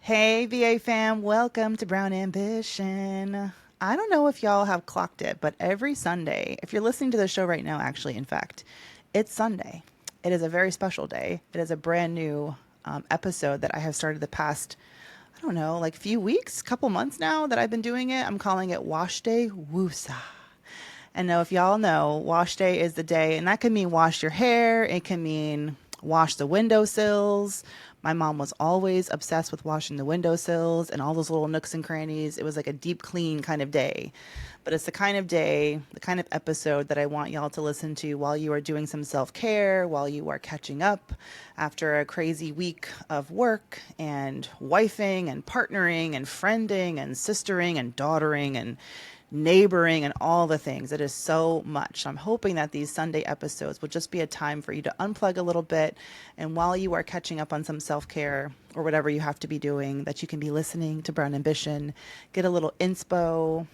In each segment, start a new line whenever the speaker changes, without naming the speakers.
Hey, VA fam, welcome to Brown Ambition. I don't know if y'all have clocked it, but every Sunday, if you're listening to the show right now, actually, in fact, it's Sunday. It is a very special day. It is a brand new episode that I have started the past, I don't know, like few weeks, couple months now that I've been doing it. I'm calling it Wash Day Woosah. And now, if y'all know, wash day is the day, and that can mean wash your hair, it can mean wash the windowsills. My mom was always obsessed with washing the windowsills and all those little nooks and crannies. It was like a deep clean kind of day. But it's the kind of day, the kind of episode that I want y'all to listen to while you are doing some self care, while you are catching up after a crazy week of work and wifing and partnering and friending and sistering and daughtering and neighboring and all the things. It is so much. I'm hoping that these Sunday episodes will just be a time for you to unplug a little bit. And while you are catching up on some self care or whatever you have to be doing, that you can be listening to Brown Ambition, get a little inspo,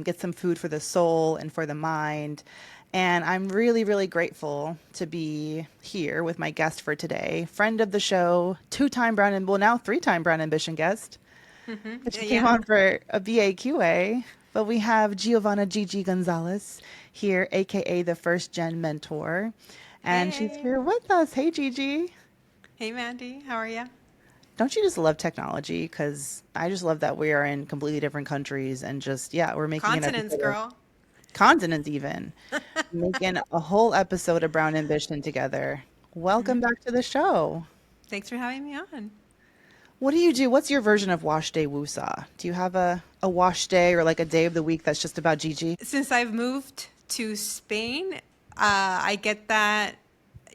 get some food for the soul and for the mind. And I'm really, really grateful to be here with my guest for today, friend of the show, two-time Brown and well now three-time Brown Ambition guest. But she came
Yeah.
on for a BAQA. But we have Giovanna Gigi Gonzalez here, aka the first gen mentor. And she's
Hey.
here with us. Hey Gigi.
Hey, Mandy. How are you?
Don't you just love technology? Because I just love that we are in completely different countries and just, yeah, we're making an
Continents,
episode of
girl.
continents even. Making a whole episode of Brown Ambition together. Welcome back to the show.
Thanks for having me on.
What do you do? What's your version of Wash Day Woosah? Do you have a wash day or like a day of the week that's just about Gigi?
Since I've moved to Spain, I get that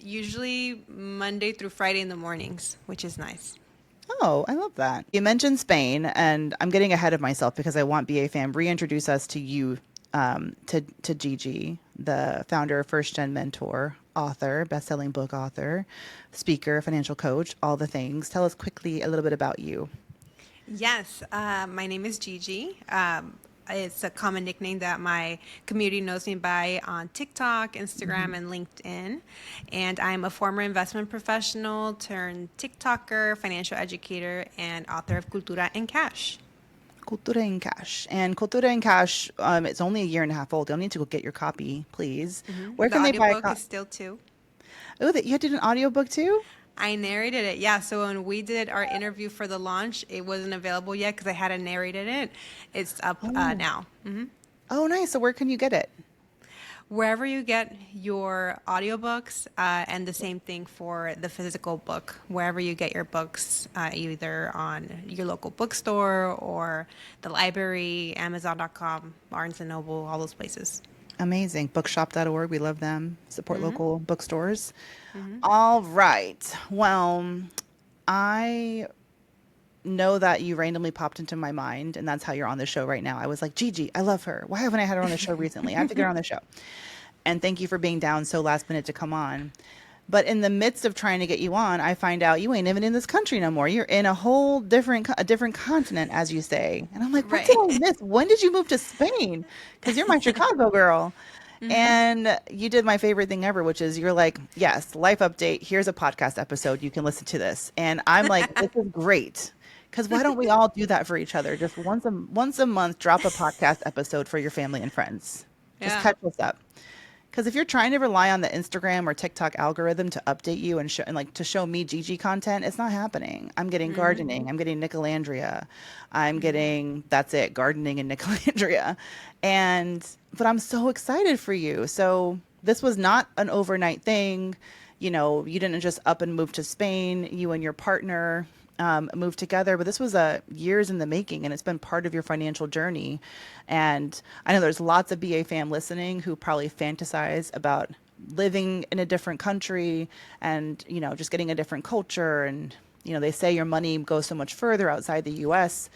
usually Monday through Friday in the mornings, which is nice.
Oh, I love that. You mentioned Spain, and I'm getting ahead of myself because I want BA Fam reintroduce us to you, to Gigi, the founder of First Gen Mentor, author, best-selling book author, speaker, financial coach, all the things. Tell us quickly a little bit about you.
Yes, my name is Gigi. It's a common nickname that my community knows me by on TikTok, Instagram, and LinkedIn. And I'm a former investment professional turned TikToker, financial educator, and author of Cultura and Cash.
Cultura en Cash. And Cultura en Cash, it's only a year and a half old. You'll need to go get your copy, please. Where
The
can they buy a
audiobook
copy?
is still too.
Oh, that you did an audiobook too?
I narrated it. Yeah, so when we did our interview for the launch, it wasn't available yet because I hadn't narrated it. It's up
Oh.
now.
Oh, nice. So where can you get it?
Wherever you get your audiobooks, and the same thing for the physical book, wherever you get your books, either on your local bookstore or the library, Amazon.com, Barnes and Noble, all those places.
Amazing. Bookshop.org. We love them. Support local bookstores. All right. Well, I know that you randomly popped into my mind, and that's how you're on the show right now. I was like, Gigi, I love her. Why haven't I had her on the show recently? I have to get her on the show. And thank you for being down so last minute to come on. But in the midst of trying to get you on, I find out you ain't even in this country no more. You're in a whole a different continent, as you say. And I'm like, what did
Right.
I miss? When did you move to Spain? Because you're my Chicago girl. And you did my favorite thing ever, which is you're like, yes, life update. Here's a podcast episode. You can listen to this. And I'm like, this is great. Because why don't we all do that for each other? Just once a month, drop a podcast episode for your family and friends. Just
Yeah.
catch us up. Because if you're trying to rely on the Instagram or TikTok algorithm to update you and like to show me Gigi content, it's not happening. I'm getting gardening. I'm getting Nicolandria. I'm getting that's it, gardening and Nicolandria. And but I'm so excited for you. So this was not an overnight thing. You know, you didn't just up and move to Spain. You and your partner moved together, but this was years in the making, and it's been part of your financial journey. And I know there's lots of BA fam listening who probably fantasize about living in a different country and just getting a different culture. And they say your money goes so much further outside the U.S.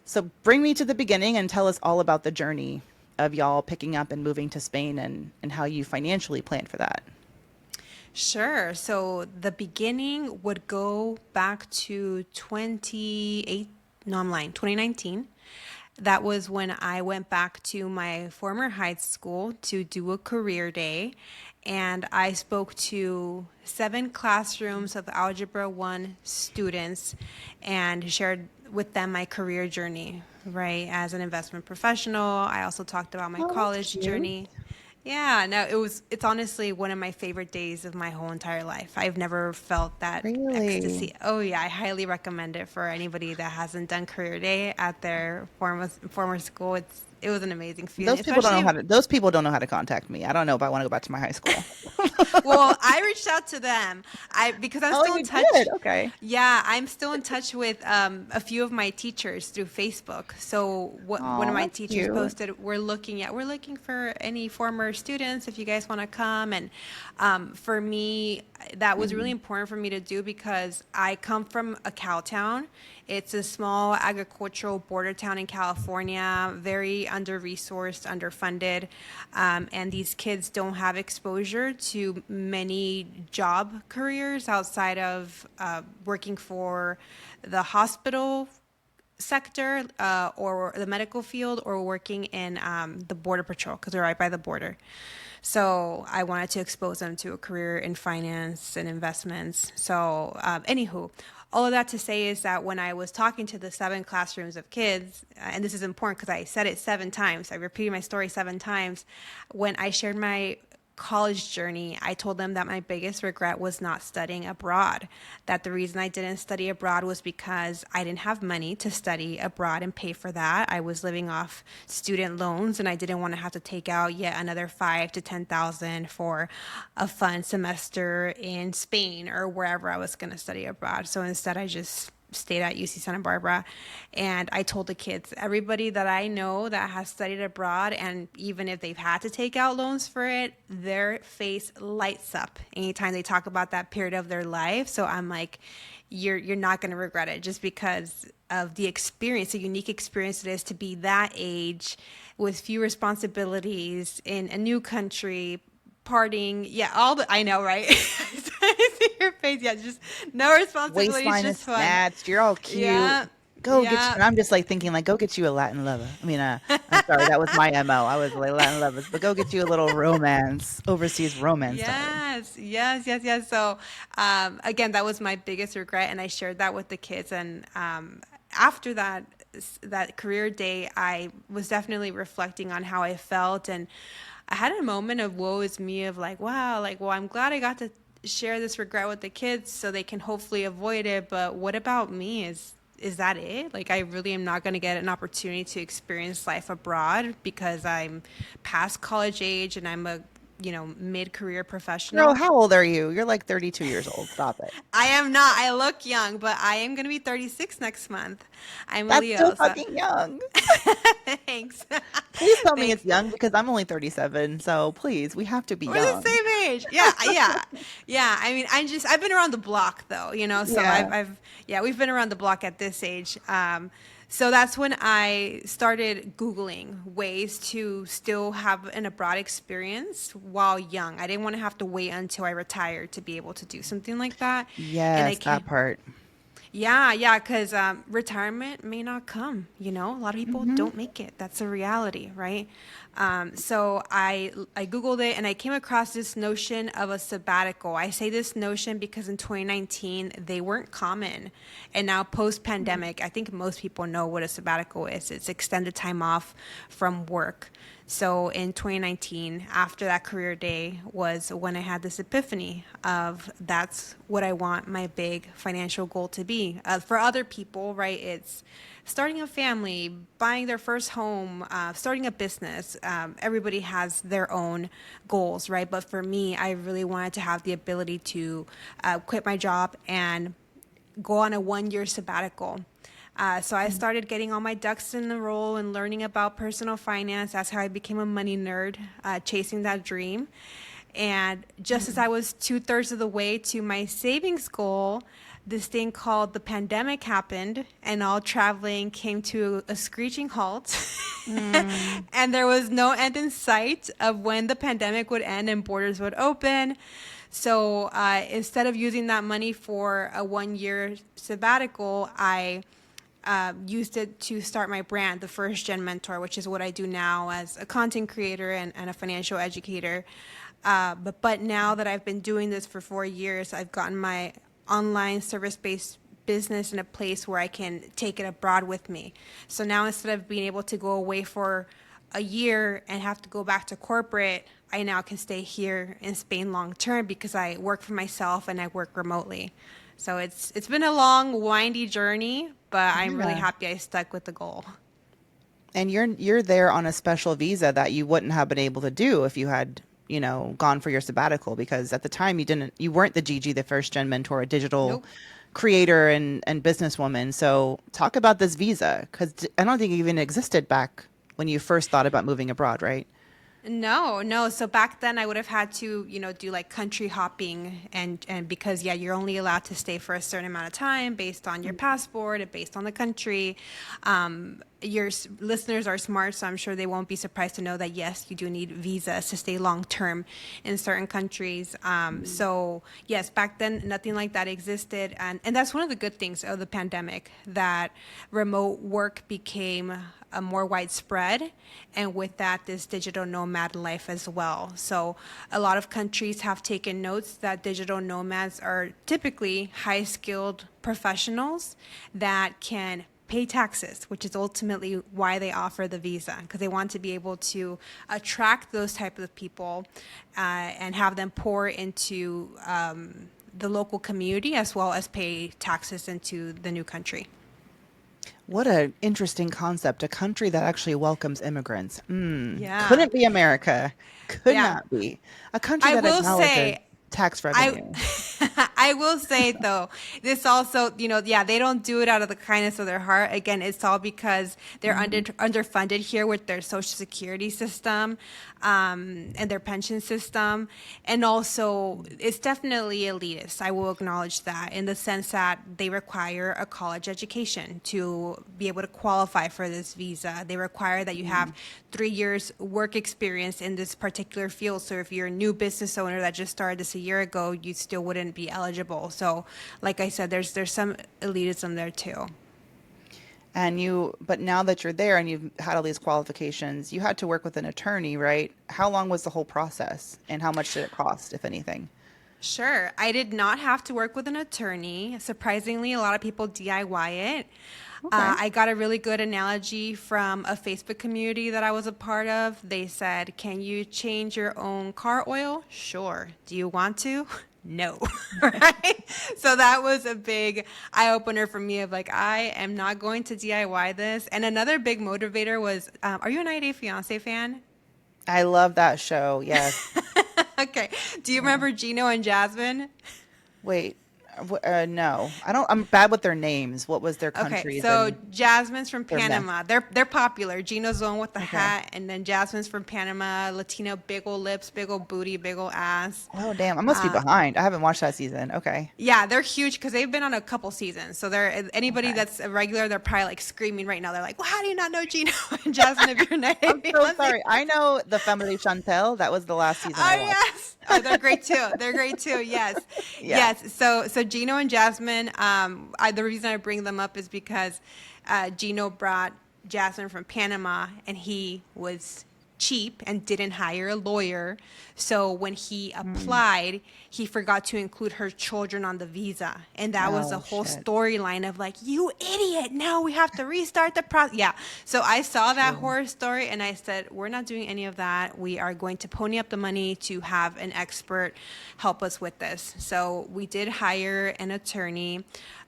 So bring me to the beginning and tell us all about the journey of y'all picking up and moving to Spain and how you financially planned for that.
Sure. So the beginning would go back to 28, no, I'm lying, 2019. That was when I went back to my former high school to do a career day. and I spoke to 7 classrooms of Algebra 1 students and shared with them my career journey, right? As an investment professional, I also talked about my
Oh, that's
college
cute.
journey. Yeah, no, it's honestly one of my favorite days of my whole entire life. I've never felt that
Really?
ecstasy. Oh yeah, I highly recommend it for anybody that hasn't done career day at their former school. It was an amazing feeling, especially.
Those people don't know how to contact me. I don't know if I want to go back to my high school.
Well, I reached out to them. Because I'm
Oh,
still in
you did?
touch.
Okay.
Yeah, I'm still in touch with a few of my teachers through Facebook. So one of
Oh,
my
that's
teachers
cute.
posted, we're looking for any former students if you guys want to come. And for me, that was really
Mhm.
important for me to do because I come from a cow town. It's a small agricultural border town in California, very under-resourced, underfunded, and these kids don't have exposure to many job careers outside of working for the hospital sector or the medical field or working in the border patrol because they're right by the border. So I wanted to expose them to a career in finance and investments. So, anywho, all of that to say is that when I was talking to the 7 classrooms of kids, and this is important because I said it 7 times, I repeated my story 7 times. When I shared my college journey, I told them that my biggest regret was not studying abroad. That the reason I didn't study abroad was because I didn't have money to study abroad and pay for that. I was living off student loans and I didn't want to have to take out yet another 5 to 10,000 for a fun semester in Spain or wherever I was going to study abroad. So instead I just stayed at UC Santa Barbara. And I told the kids, everybody that I know that has studied abroad, and even if they've had to take out loans for it, their face lights up anytime they talk about that period of their life. So I'm like, you're not going to regret it just because of the experience, the unique experience it is to be that age with few responsibilities in a new country, partying. Yeah, all the, I know, right? I see your face. Yeah, just no responsibilities,
Waistline is
just fun.
snatched. You're all cute.
Yeah,
Go get you.
yeah.
And I'm just like thinking, like, go get you a Latin lover. I mean, I'm sorry, that was my MO. I was like Latin lovers, but go get you a little romance, overseas romance started.
Yes, yes, yes, yes. So, again, that was my biggest regret, and I shared that with the kids. And after that career day, I was definitely reflecting on how I felt, and I had a moment of woe is me, of like, wow, like, well, I'm glad I got to share this regret with the kids so they can hopefully avoid it. But what about me? Is that it? Like, I really am not going to get an opportunity to experience life abroad because I'm past college age and I'm a, mid-career
Girl,
professional.
how old are you? You're like 32 years old. Stop it.
I am not. I look young, but I am going to be 36 next month. I'm a
That's still
Leo, so
fucking young.
thanks.
Please tell me it's
Thanks.
young because I'm only 37. So please, we have to be
We're the
young.
same age. Yeah, yeah, yeah. I mean, I've been around the block though, so
Yeah.
yeah, we've been around the block at this age. So that's when I started Googling ways to still have an abroad experience while young. I didn't want to have to wait until I retired to be able to do something like that. And I
Yes, that
came,
part.
yeah, yeah, because retirement may not come. A lot of people
Hmm.
don't make it. That's a reality, right? So I googled it and I came across this notion of a sabbatical. I say this notion because in 2019 they weren't common, and now post pandemic, I think most people know what a sabbatical is. It's extended time off from work. So in 2019, after that career day, was when I had this epiphany of that's what I want my big financial goal to be. For other people, right, it's starting a family, buying their first home, starting a business. Everybody has their own goals, right? But for me, I really wanted to have the ability to quit my job and go on a 1 year sabbatical. So I started getting all my ducks in a row and learning about personal finance. That's how I became a money nerd, chasing that dream. And just as I was 2/3 of the way to my savings goal, this thing called the pandemic happened, and all traveling came to a screeching halt.
Mm.
And there was no end in sight of when the pandemic would end and borders would open. So instead of using that money for a 1 year sabbatical, I used it to start my brand, the First Gen Mentor, which is what I do now as a content creator and a financial educator. But now that I've been doing this for 4 years, I've gotten my online service-based business in a place where I can take it abroad with me. So now instead of being able to go away for a year and have to go back to corporate, I now can stay here in Spain long term because I work for myself and I work remotely. So it's been a long, windy journey, but I'm really
Yeah.
happy I stuck with the goal.
And you're there on a special visa that you wouldn't have been able to do if you had, gone for your sabbatical, because at the time you weren't the Gigi, the first gen mentor, a digital
Nope.
creator and businesswoman. So talk about this visa, because I don't think it even existed back when you first thought about moving abroad, right?
No, no. So back then I would have had to, do like country hopping and because yeah, you're only allowed to stay for a certain amount of time based on your passport and based on the country. Listeners are smart, so I'm sure they won't be surprised to know that yes, you do need visas to stay long term in certain countries. So yes, back then nothing like that existed, and that's one of the good things of the pandemic, that remote work became more widespread, and with that, this digital nomad life as well. So a lot of countries have taken notes that digital nomads are typically high skilled professionals that can pay taxes, which is ultimately why they offer the visa, because they want to be able to attract those type of people and have them pour into the local community as well as pay taxes into the new country.
What an interesting concept. A country that actually welcomes immigrants.
Yeah.
Couldn't be America. Could
Yeah.
not be. A country
I
that
will
acknowledges
say,
tax
I
revenue.
I will say though, this also, yeah, they don't do it out of the kindness of their heart. Again, it's all because they're underfunded here with their social security system, and their pension system. And also, it's definitely elitist. I will acknowledge that, in the sense that they require a college education to be able to qualify for this visa. They require that you have 3 years work experience in this particular field. So if you're a new business owner that just started this a year ago, you still wouldn't be eligible. So, like I said, there's some elitism there too.
But now that you're there and you've had all these qualifications, you had to work with an attorney, right? How long was the whole process and how much did it cost, if anything?
Sure. I did not have to work with an attorney. Surprisingly, a lot of people DIY it.
Okay.
I got a really good analogy from a Facebook community that I was a part of. They said, "Can you change your own car oil?" Sure. Do you want to? No. Right? So that was a big eye opener for me of like, I am not going to DIY this. And another big motivator was, are you a 90 Day Fiance fan?
I love that show. Yes.
Okay. Do you
Yeah.
remember Gino and Jasmine?
Wait. No. I don't. I'm bad with their names. What was their
Okay,
countries
so
and
Jasmine's from
their mess?
Panama. They're popular. Gino's the one with the
Okay.
hat, and then Jasmine's from Panama. Latino, big ol' lips, big ol' booty, big ol' ass.
Oh, damn. I must be behind. I haven't watched that season. Okay.
Yeah, they're huge because they've been on a couple seasons. So they're anybody
Okay.
that's a regular, they're probably like screaming right now. They're like, "Well, how do you not know Gino and Jasmine if you're not
I'm so
Beyonce?"
sorry. I know the Family Chantel. That was the last season
Oh
I watched.
yes. Oh, they're great too. They're great too. Yes,
Yeah.
yes. So Gino and Jasmine. The reason I bring them up is because Gino brought Jasmine from Panama, and he was cheap and didn't hire a lawyer. So when he applied, he forgot to include her children on the visa, and that was the
Oh,
whole
shit.
storyline of like, "You idiot! Now we have to restart the process." Yeah. So I saw that
True.
horror story, and I said, "We're not doing any of that. We are going to pony up the money to have an expert help us with this." So we did hire an attorney.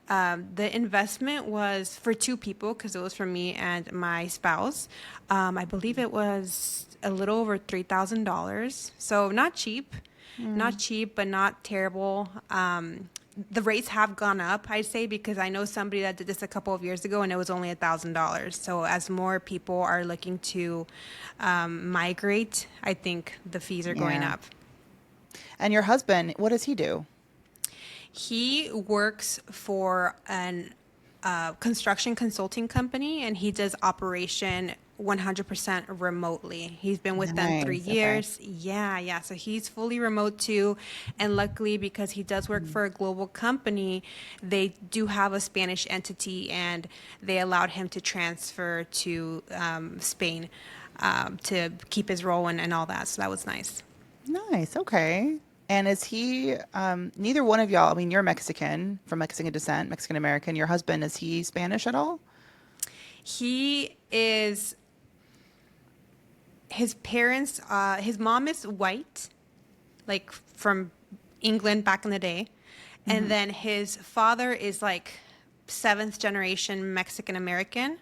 The investment was for two people because it was for me and my spouse. I believe it was a little over $3,000. So not cheap, not cheap, but not terrible. The rates have gone up, I'd say, because I know somebody that did this a couple of years ago and it was only $1,000. So as more people are looking to migrate, I think the fees are going
Yeah.
up.
And your husband, what does he do?
He works for an construction consulting company, and he does operation 100% remotely. He's been with them three
Nice. Okay.
years. Yeah, yeah. So he's fully remote too. And luckily, because he does work for a global company, they do have a Spanish entity, and they allowed him to transfer to Spain to keep his role and all that. So that was nice.
Nice. Okay. And is he, neither one of y'all, I mean, you're Mexican, from Mexican descent, Mexican American. Your husband, is he Spanish at all?
He is his parents. His mom is white, like from England back in the day, and
Hmm.
then his father is like seventh generation Mexican American.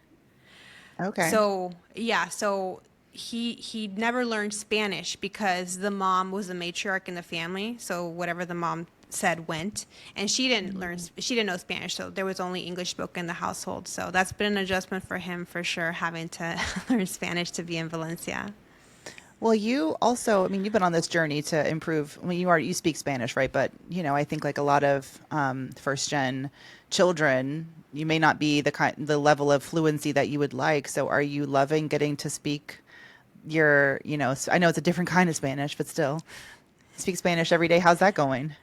Okay.
So yeah, so he never learned Spanish because the mom was the matriarch in the family. So whatever the mom said went, and she didn't know Spanish, so there was only English spoken in the household. So that's been an adjustment for him for sure, having to learn Spanish to be in Valencia.
Well, you also, I mean, you've been on this journey to improve. I mean, you speak Spanish, right? But, I think like a lot of first gen children, you may not be the level of fluency that you would like. So are you loving getting to speak I know it's a different kind of Spanish, but still speak Spanish every day. How's that going?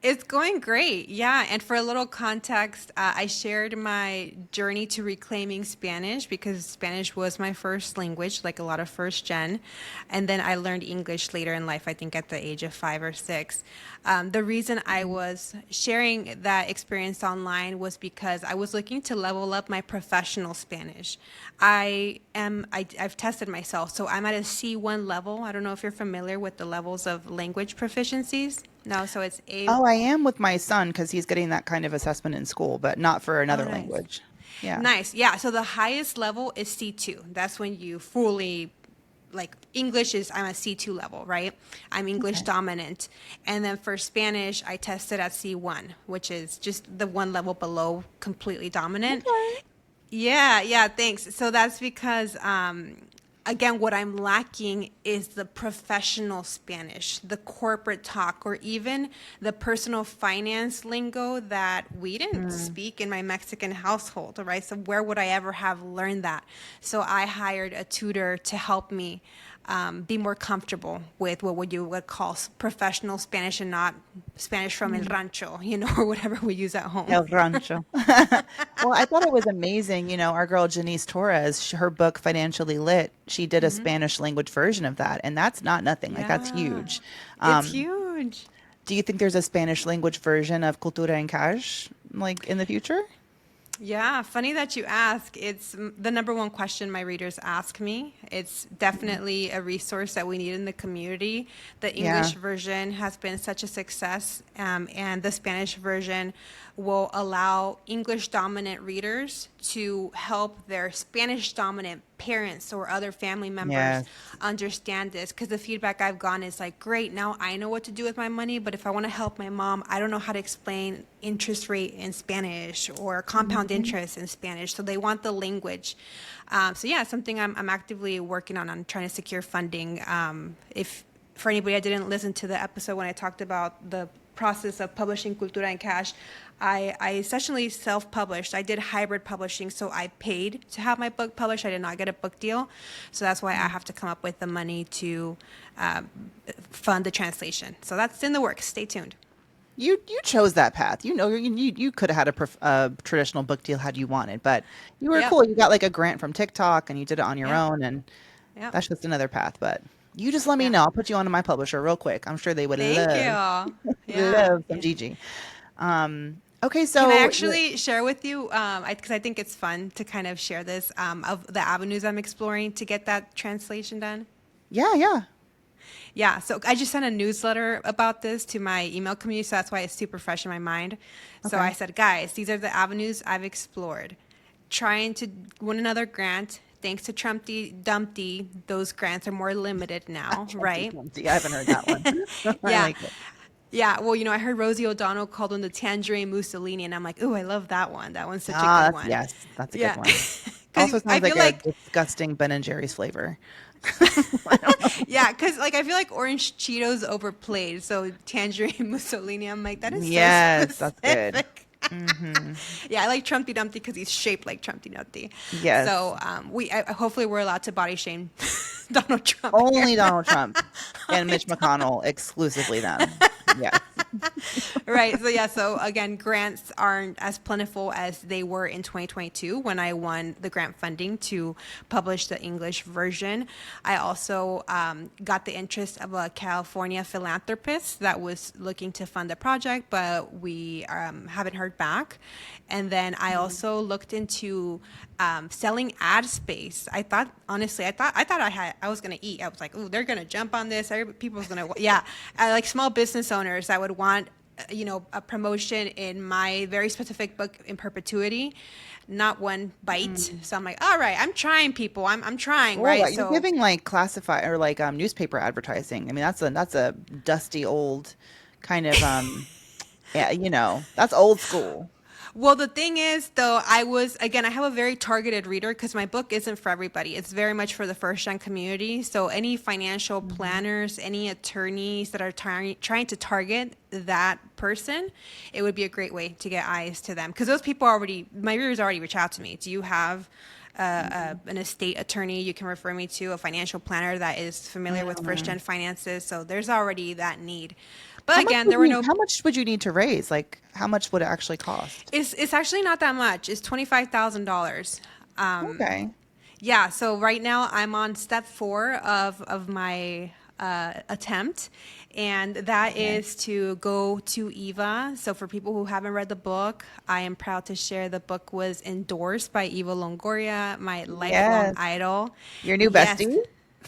It's going great. Yeah. And for a little context, I shared my journey to reclaiming Spanish because Spanish was my first language, like a lot of first gen. And then I learned English later in life, I think at the age of 5 or 6. The reason I was sharing that experience online was because I was looking to level up my professional Spanish. I've tested myself. So I'm at a C1 level. I don't know if you're familiar with the levels of language proficiencies. No, so it's A.
Oh, I am with my son because he's getting that kind of assessment in school, but not for
Oh,
another
nice.
language. Yeah.
Nice. Yeah. So the highest level is C2. That's when you fully, like, English is, I'm at C2 level, right? I'm English
Okay.
dominant. And then for Spanish, I tested at C1, which is just the one level below completely dominant.
Okay.
Yeah, yeah, thanks. So that's because, again, what I'm lacking is the professional Spanish, the corporate talk, or even the personal finance lingo that we didn't
Mm.
speak in my Mexican household, right? So where would I ever have learned that? So I hired a tutor to help me be more comfortable with what would you would call professional Spanish and not Spanish from El Rancho, or whatever we use at home.
El Rancho. Well, I thought it was amazing. Our girl Janice Torres, her book Financially Lit, she did a Spanish language version of that, and that's not nothing. Like that's
Yeah,
huge.
it's
Um,
huge.
do you think there's a Spanish language version of Cultura en Cash like in the future?
Yeah, funny that you ask. It's the number one question my readers ask me. It's definitely a resource that we need in the community. The
Yeah.
English version has been such a success, and the Spanish version will allow English dominant readers to help their Spanish dominant parents or other family members
Yes.
understand this, because the feedback I've gotten is like, great, now I know what to do with my money, but if I want to help my mom, I don't know how to explain interest rate in Spanish or compound
Mhm.
interest in Spanish. So they want the language. So yeah, something I'm actively working on. I'm trying to secure funding. If for anybody that didn't listen to the episode when I talked about the process of publishing Cultura in Cash, I essentially self-published. I did hybrid publishing, so I paid to have my book published. I did not get a book deal, so that's why I have to come up with the money to uh, fund the translation. So that's in the works. Stay tuned.
You chose that path. You could have had a traditional book deal had you wanted, but you were
Yep.
cool. You got like a grant from TikTok and you did it on your
Yep.
own, and
Yep.
that's just another path. But you just let me
Yeah.
know. I'll put you onto my publisher real quick. I'm sure they would
Thank you. Yeah.
love some Gigi. Okay,
Can I
so
actually share with you? Because I think it's fun to kind of share this of the avenues I'm exploring to get that translation done.
yeah, yeah.
Yeah, so I just sent a newsletter about this to my email community, so that's why it's super fresh in my mind. So I
Okay.
said, guys, these are the avenues I've explored. Trying to win another grant. Thanks to Trumpty Dumpty, those grants are more limited now,
Trumpty
right?
Trumpty. I haven't heard that one. I
Yeah.
like it.
Yeah, well, I heard Rosie O'Donnell called one the Tangerine Mussolini, and I'm like, ooh, I love that one. That one's such a good
Ah,
one.
yes, that's a good
Yeah.
one.
Because
Also
I
sounds like
feel
a
like
disgusting Ben and Jerry's flavor. I don't know.
Yeah, because I feel like orange Cheetos overplayed. So tangerine Mussolini, I'm like, that is so
Yes, that's good.
specific.
Hmm.
Yeah, I like Trumpty Dumpty because he's shaped like Trumpty Dumpty.
Yes.
So hopefully we're allowed to body shame Donald Trump here.
Only Donald Trump and Mitch McConnell exclusively then. Yes.
Right. So yeah. So again, grants aren't as plentiful as they were in 2022 when I won the grant funding to publish the English version. I also got the interest of a California philanthropist that was looking to fund the project, but we haven't heard back. And then I also looked into selling ad space. I thought, honestly, I was gonna eat. I was like, oh, they're gonna jump on this. People's gonna, yeah. Like small business owners that would want, a promotion in my very specific book in perpetuity, not one bite. So I'm like, all right, I'm trying, people. I'm trying,
Well,
right?
you're
So
giving like classified or like newspaper advertising. I mean, that's a dusty old kind of yeah, that's old school.
well, the thing is, though, I have a very targeted reader because my book isn't for everybody. It's very much for the first gen community. So, any financial planners, any attorneys that are trying to target that person, it would be a great way to get eyes to them. Because those people my readers already reach out to me. Do you have an estate attorney you can refer me to, a financial planner that is familiar with first gen finances? So, there's already that need. But again, there were no.
How much would you need to raise? Like, how much would it actually cost?
It's actually not that much. It's $25,000.
Okay.
Yeah. So right now I'm on step 4 of my attempt, and that is to go to Eva. So for people who haven't read the book, I am proud to share the book was endorsed by Eva Longoria, my lifelong
Yes.
idol.
Your new
Yes.
bestie?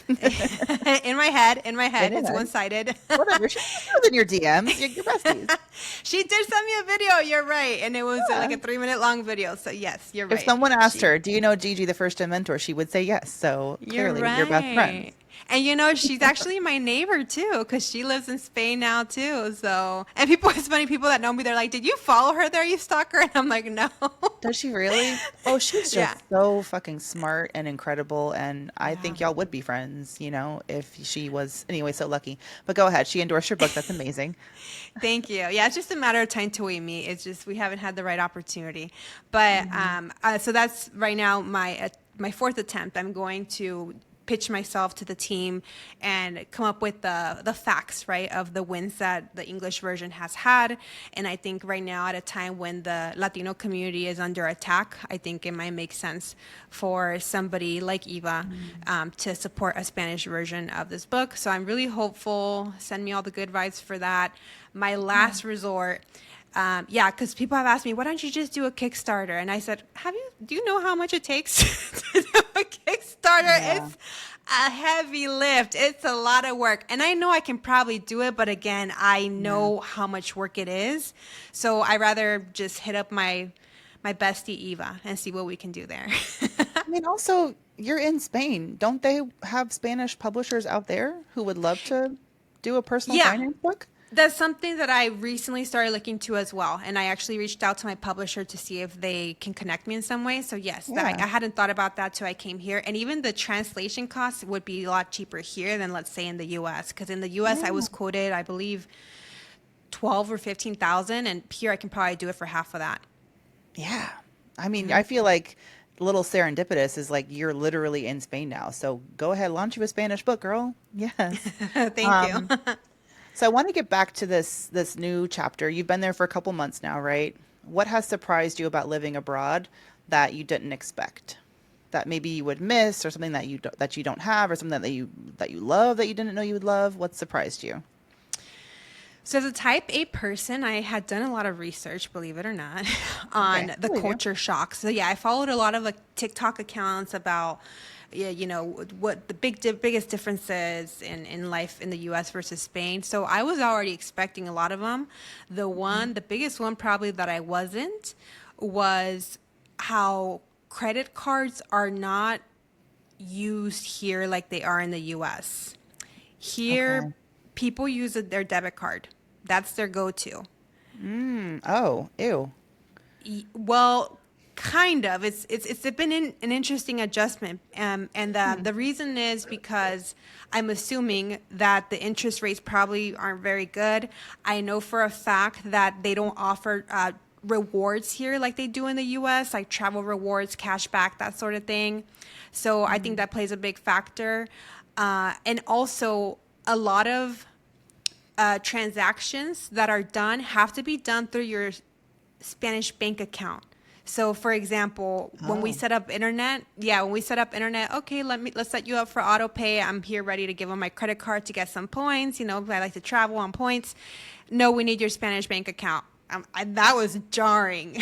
In my head, it's
Yeah.
one-sided.
Whatever. She's more than your DMs. Your besties.
She did send me a video. You're right, and it was like
Yeah.
a 3-minute long video. So yes, you're
If
right.
someone asked her, "Do you know Gigi, the first mentor?" she would say yes. So
You're
clearly, you're best friends.
right. And she's actually my neighbor too, because she lives in Spain now too. So, and it's funny, people that know me, they're like, "Did you follow her there, you stalker?" And I'm like, "No."
Does she really? Oh, she's just
Yeah.
so fucking smart and incredible. And I
Yeah.
think y'all would be friends, if she was anyway so lucky. But go ahead. She endorsed your book. That's amazing.
Thank you. Yeah, it's just a matter of time till we meet. It's just we haven't had the right opportunity. But so that's right now my 4th attempt. I'm going to pitch myself to the team and come up with the facts, right, of the wins that the English version has had. And I think right now, at a time when the Latino community is under attack, I think it might make sense for somebody like Eva to support a Spanish version of this book. So I'm really hopeful. Send me all the good vibes for that. My last resort. Yeah, because people have asked me, why don't you just do a Kickstarter? And I said, do you know how much it takes to do a Kickstarter?
Yeah.
It's a heavy lift. It's a lot of work. And I know I can probably do it, but again, I know how much work it is. So I rather just hit up my bestie Eva and see what we can do there.
I mean, also, you're in Spain. Don't they have Spanish publishers out there who would love to do a personal
Yeah.
finance book?
That's something that I recently started looking to as well. And I actually reached out to my publisher to see if they can connect me in some way. So yes,
Yeah.
I hadn't thought about that till I came here. And even the translation costs would be a lot cheaper here than, let's say, in the US. Because in the US, I was quoted, I believe, 12 or 15,000. And here I can probably do it for half of that.
Yeah. I mean, I feel like a little serendipitous is like you're literally in Spain now. So go ahead, launch you a Spanish book, girl. Yes.
Thank
Um,
you.
So I want to get back to this new chapter. You've been there for a couple months now, right? What has surprised you about living abroad that you didn't expect? That maybe you would miss, or something that you don't have, or something that you love that you didn't know you would love? What surprised you?
So as a type A person, I had done a lot of research, believe it or not, on
Okay,
the
believe you.
culture shock. So yeah, I followed a lot of like TikTok accounts about, yeah, what the biggest differences in life in the U.S. versus Spain. So I was already expecting a lot of them. The biggest one probably that I wasn't was how credit cards are not used here like they are in the U.S. Here,
Okay.
people use their debit card. That's their go-to.
Oh, ew.
Well, kind of. It's been an interesting adjustment, and the reason is because I'm assuming that the interest rates probably aren't very good. I know for a fact that they don't offer rewards here like they do in the U.S., like travel rewards, cash back, that sort of thing. So I think that plays a big factor, and also a lot of transactions that are done have to be done through your Spanish bank account. So, for example, when we
Oh.
set up internet, when we set up internet, okay, let's set you up for auto pay. I'm here ready to give them my credit card to get some points. You know, I like to travel on points. No, we need your Spanish bank account. That was jarring.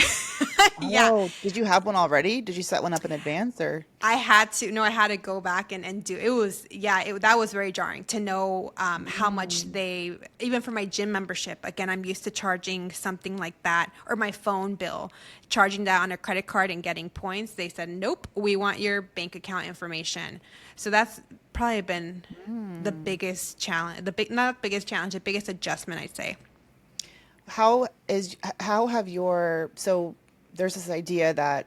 Yeah,
Oh, did you have one already? Did you set one up in advance or?
I had to. No, I had to go back and do. It was that was very jarring to know how much they, even for my gym membership. Again, I'm used to charging something like that, or my phone bill, charging that on a credit card and getting points. They said, nope, we want your bank account information. So that's probably been the biggest challenge. Not biggest challenge, the biggest adjustment, I'd say.
How have so there's this idea that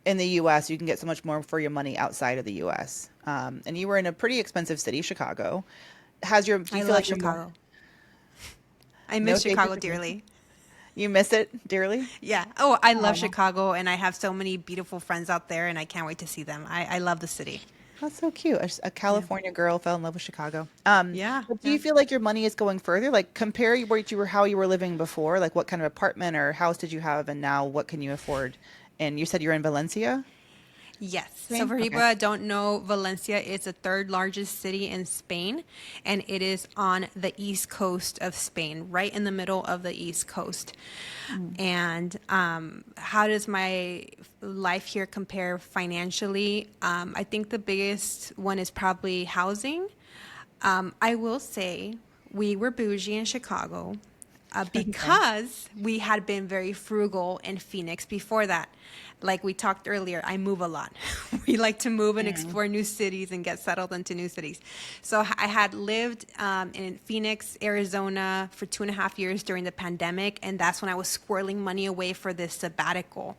in the US you can get so much more for your money outside of the US. And you were in a pretty expensive city, Chicago. Do
I
you feel
love
like you're more,
Chicago. I
no
miss
shade to
Chicago
Chicago?
dearly.
You miss it dearly?
Yeah. Oh, I love
Oh,
Chicago, and I have so many beautiful friends out there, and I can't wait to see them. I love the city.
that's so cute. A
Yeah.
California girl fell in love with Chicago.
Yeah.
But do
Yeah.
you feel like your money is going further? Like compare how you were living before, like what kind of apartment or house did you have and now what can you afford? And you said you're in Valencia,
Yes. So
Spain?
for people
Okay.
that don't know, Valencia is the third largest city in Spain, and it is on the east coast of Spain, right in the middle of the east coast. And how does my life here compare financially? I think the biggest one is probably housing. I will say we were bougie in Chicago
Okay.
because we had been very frugal in Phoenix before that. Like we talked earlier, I move a lot. We like to move and
Mm.
explore new cities and get settled into new cities. So I had lived in Phoenix, Arizona for 2.5 years during the pandemic, and that's when I was squirreling money away for this sabbatical.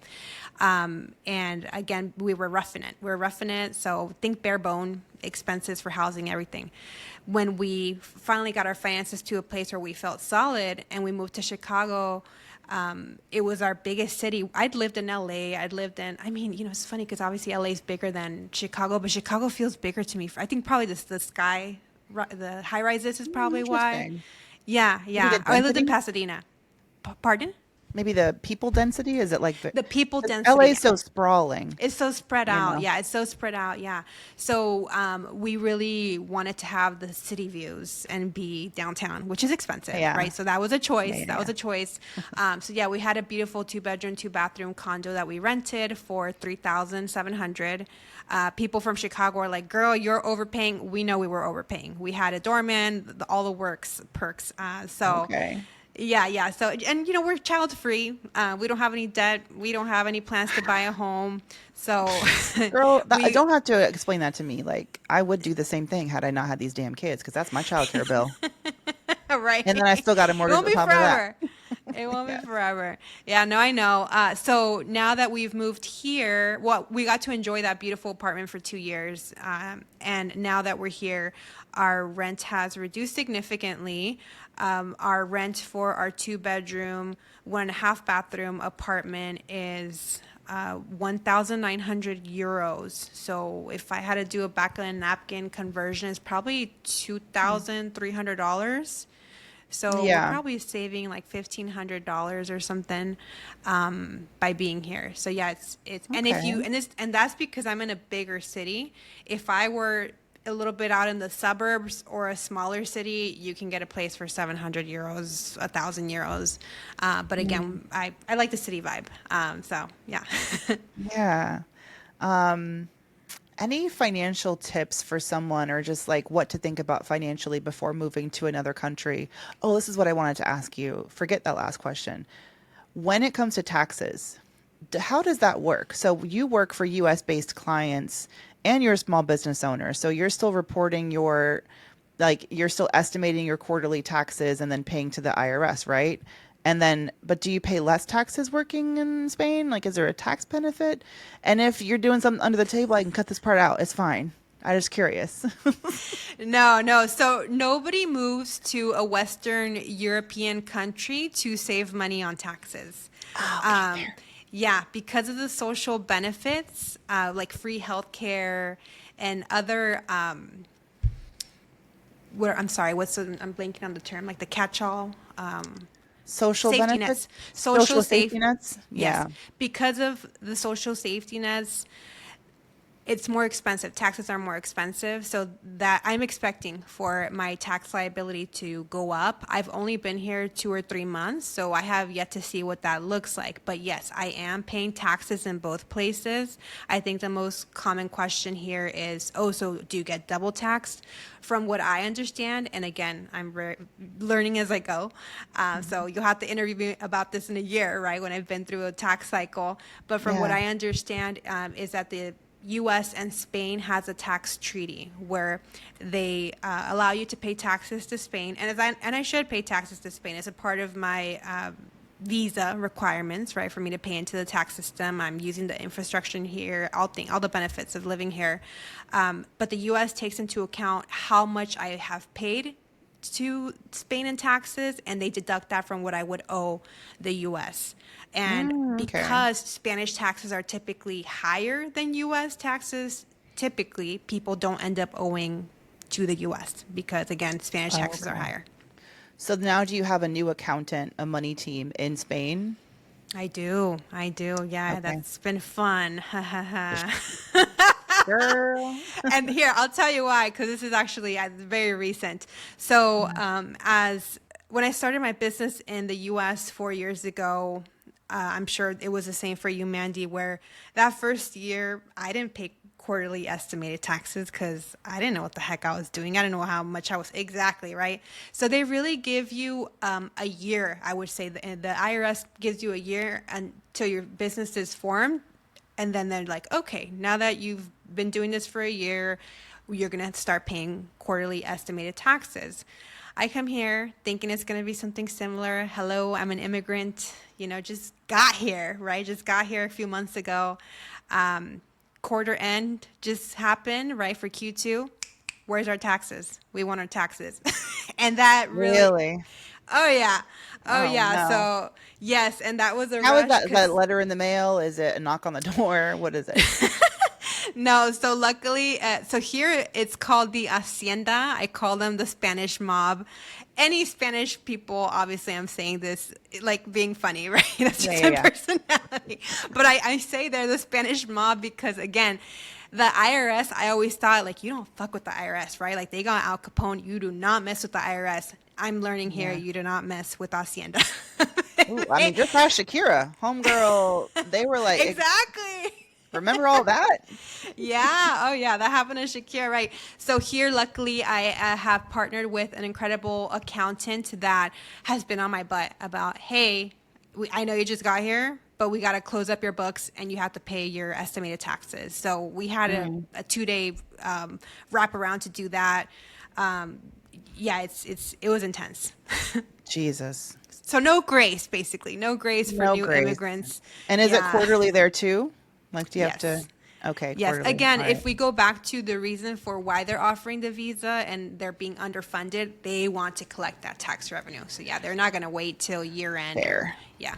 And again, we were roughing it. We were roughing it. So think bare bone expenses for housing, everything. When we finally got our finances to a place where we felt solid and we moved to Chicago, it was our biggest city. I'd lived in LA. I mean, it's funny because obviously LA is bigger than Chicago, but Chicago feels bigger to me. I think probably the high rises is probably why.
Interesting.
Yeah,
Maybe the
yeah. I lived in
density?
Pasadena. Pardon?
Maybe the people density? Is it like
The people
'cause LA
density.
is so sprawling,
It's so spread
you
out.
know?
Yeah, it's so spread out. Yeah. So we really wanted to have the city views and be downtown, which is expensive,
Yeah.
right? So that was a
Yeah,
choice.
yeah,
That was
yeah.
a choice. So yeah, we had a beautiful 2 bedroom, 2 bathroom condo that we rented for 3,700. People from Chicago are like, "Girl, you're overpaying." We know we were overpaying. We had a doorman, all the works perks.
Okay.
Yeah, yeah. So, and we're child free. We don't have any debt. We don't have any plans to buy a home. So,
Girl,
we,
don't have to explain that to me. Like, I would do the same thing had I not had these damn kids, because that's my childcare bill.
right.
And then I still got a
It
mortgage
won't
on
be
top of that.
forever. It won't be
Yes.
forever. Yeah, no, I know. So now that we've moved here, well, we got to enjoy that beautiful apartment for 2 years. And now that we're here, our rent has reduced significantly. Our rent for our 2 bedroom, 1.5 bathroom apartment is 1,900 euros. So if I had to do a back of a napkin conversion, it's probably $2,300. So we're
Yeah.
probably saving like $1,500 or something by being here. So yeah, it's and if you
Okay.
and this and that's because I'm in a bigger city. If I were a little bit out in the suburbs or a smaller city, you can get a place for 700 euros, 1,000 euros. But
Mm.
again, I like the city vibe. So yeah.
Yeah. Um, any financial tips for someone or just like what to think about financially before moving to another country? Oh, this is what I wanted to ask you. Forget that last question. When it comes to taxes, how does that work? So you work for US based clients and you're a small business owner. So you're still reporting you're still estimating your quarterly taxes and then paying to the IRS, right? And then, but do you pay less taxes working in Spain? Like, is there a tax benefit? And if you're doing something under the table, I can cut this part out. It's fine. I'm just curious.
No, no. So nobody moves to a Western European country to save money on taxes.
Oh, okay,
Um,
fair.
yeah, because of the social benefits, like free healthcare and other where I'm sorry, I'm blanking on the term, like the catch-all
Social
safety
benefits,
nets, social
social
safe.
safety nets.
Yes,
Yeah.
because of the social safety nets, it's more expensive. Taxes are more expensive. So that I'm expecting for my tax liability to go up. I've only been here 2 or 3 months, so I have yet to see what that looks like. But yes, I am paying taxes in both places. I think the most common question here is, oh, so do you get double taxed? From what I understand, and again, I'm learning as I go. So you'll have to interview me about this in a year, right, when I've been through a tax cycle. But from what
Yeah.
I understand, is that the U.S. and Spain has a tax treaty where they allow you to pay taxes to Spain, and I should pay taxes to Spain as a part of my visa requirements, right? For me to pay into the tax system, I'm using the infrastructure here, all the benefits of living here. But the U.S. takes into account how much I have paid to Spain in taxes, and they deduct that from what I would owe the U.S. And
Okay.
because Spanish taxes are typically higher than U.S. taxes, typically people don't end up owing to the U.S. because, again, Spanish taxes are
Okay.
higher.
So now do you have a new accountant, a money team in Spain?
I do. I do. Yeah,
Okay.
that's been fun. Ha ha ha.
Girl.
And here, I'll tell you why, because this is actually very recent. So, as when I started my business in the U.S. 4 years ago, I'm sure it was the same for you, Mandy, where that first year I didn't pay quarterly estimated taxes because I didn't know what the heck I was doing. I didn't know how much I was exactly, right? So they really give you a year, I would say. The IRS gives you a year until your business is formed. And then they're like, okay, now that you've been doing this for a year, you're going to start paying quarterly estimated taxes. I come here thinking it's going to be something similar. Hello, I'm an immigrant, just got here, right? Just got here a few months ago. Quarter end just happened, right, for Q2. Where's our taxes? We want our taxes. And that really,
Really?
oh yeah. Oh
Oh
yeah.
no.
So yes, and that was a
How is
rush
that? Is that a
because
letter in the mail? Is it a knock on the door? What is it?
no, so luckily, so here it's called the Hacienda. I call them the Spanish mob. Any Spanish people, obviously, I'm saying this like being funny, right? That's
Yeah,
just
yeah,
my
yeah.
personality. But I say they're the Spanish mob because, again, the IRS, I always thought, like, you don't fuck with the IRS, right? Like, they got Al Capone. You do not mess with the IRS. I'm learning here,
Yeah.
you do not mess with Hacienda.
Ooh, I mean, just ask Shakira, homegirl. They were like,
Exactly.
remember all that?
Yeah. Oh, yeah. That happened to Shakira, right? So here, luckily, I have partnered with an incredible accountant that has been on my butt about, hey, I know you just got here, but we got to close up your books and you have to pay your estimated taxes. So we had
Mm,
a 2 day wraparound to do that. Um, yeah, it was intense.
Jesus.
So no grace, basically, no grace for
No
new
grace.
immigrants.
And is it
Yeah.
quarterly there too? Like, do you have to?
Yes.
Okay,
Yes.
quarterly.
Again,
All right.
if we go back to the reason for why they're offering the visa and they're being underfunded, they want to collect that tax revenue. So yeah, they're not going to wait till year end or
Fair.
yeah.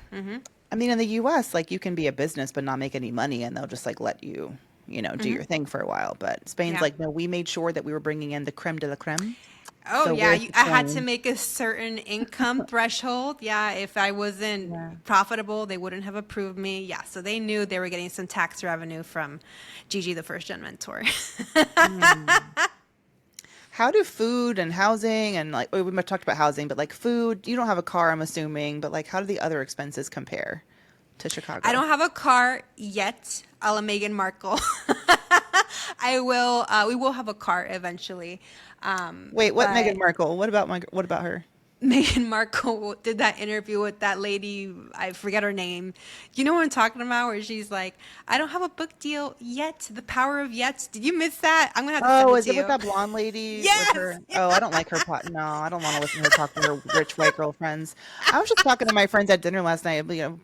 I mean, in the US, like you can be a business but not make any money and they'll just like let you, do your thing for a while. But Spain's
Yeah.
like, no, we made sure that we were bringing in the creme de la creme.
Oh
So
yeah,
where's the
I had to
coin?
make a certain income threshold. Yeah, if I wasn't
Yeah.
profitable, they wouldn't have approved me. Yeah, so they knew they were getting some tax revenue from Gigi, the first gen mentor.
Hmm. How do food and housing and like we might talked about housing, but like food, you don't have a car, I'm assuming, but like how do the other expenses compare to
I
Chicago?
don't have a car yet, a la Meghan Markle. I will. We will have a car eventually,
Wait, what Meghan
but
Markle? What about her?
Meghan Markle did that interview with that lady. I forget her name. You know what I'm talking about? Where she's like, "I don't have a book deal yet. The power of yet." Did you miss that? I'm gonna have to send
Oh,
it
is
to
it with
you.
that blonde lady with
Yes.
her? Oh, I don't like her pot. No, I don't want to listen to her talk to her rich white girl friends. I was just talking to my friends at dinner last night,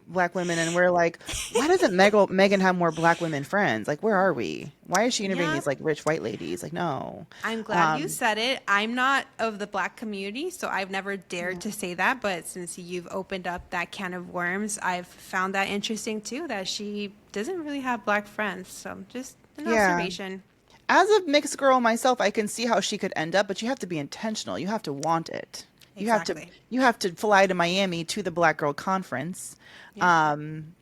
black women, and we're like, why doesn't Megan have more black women friends? Like, where are we? Why is she interviewing
Yeah.
these like rich white ladies? Like, no.
I'm glad you
Um,
said it. I'm not of the black community, so I've never dared to say that. But since you've opened up that can of worms, I've found that interesting too, that she doesn't really have black friends. So just an
yeah.
observation.
As a mixed girl myself, I can see how she could end up, but you have to be intentional. You have to want it. You have to
Exactly.
you have to fly to Miami to the Black Girl Conference,
Yeah.
um,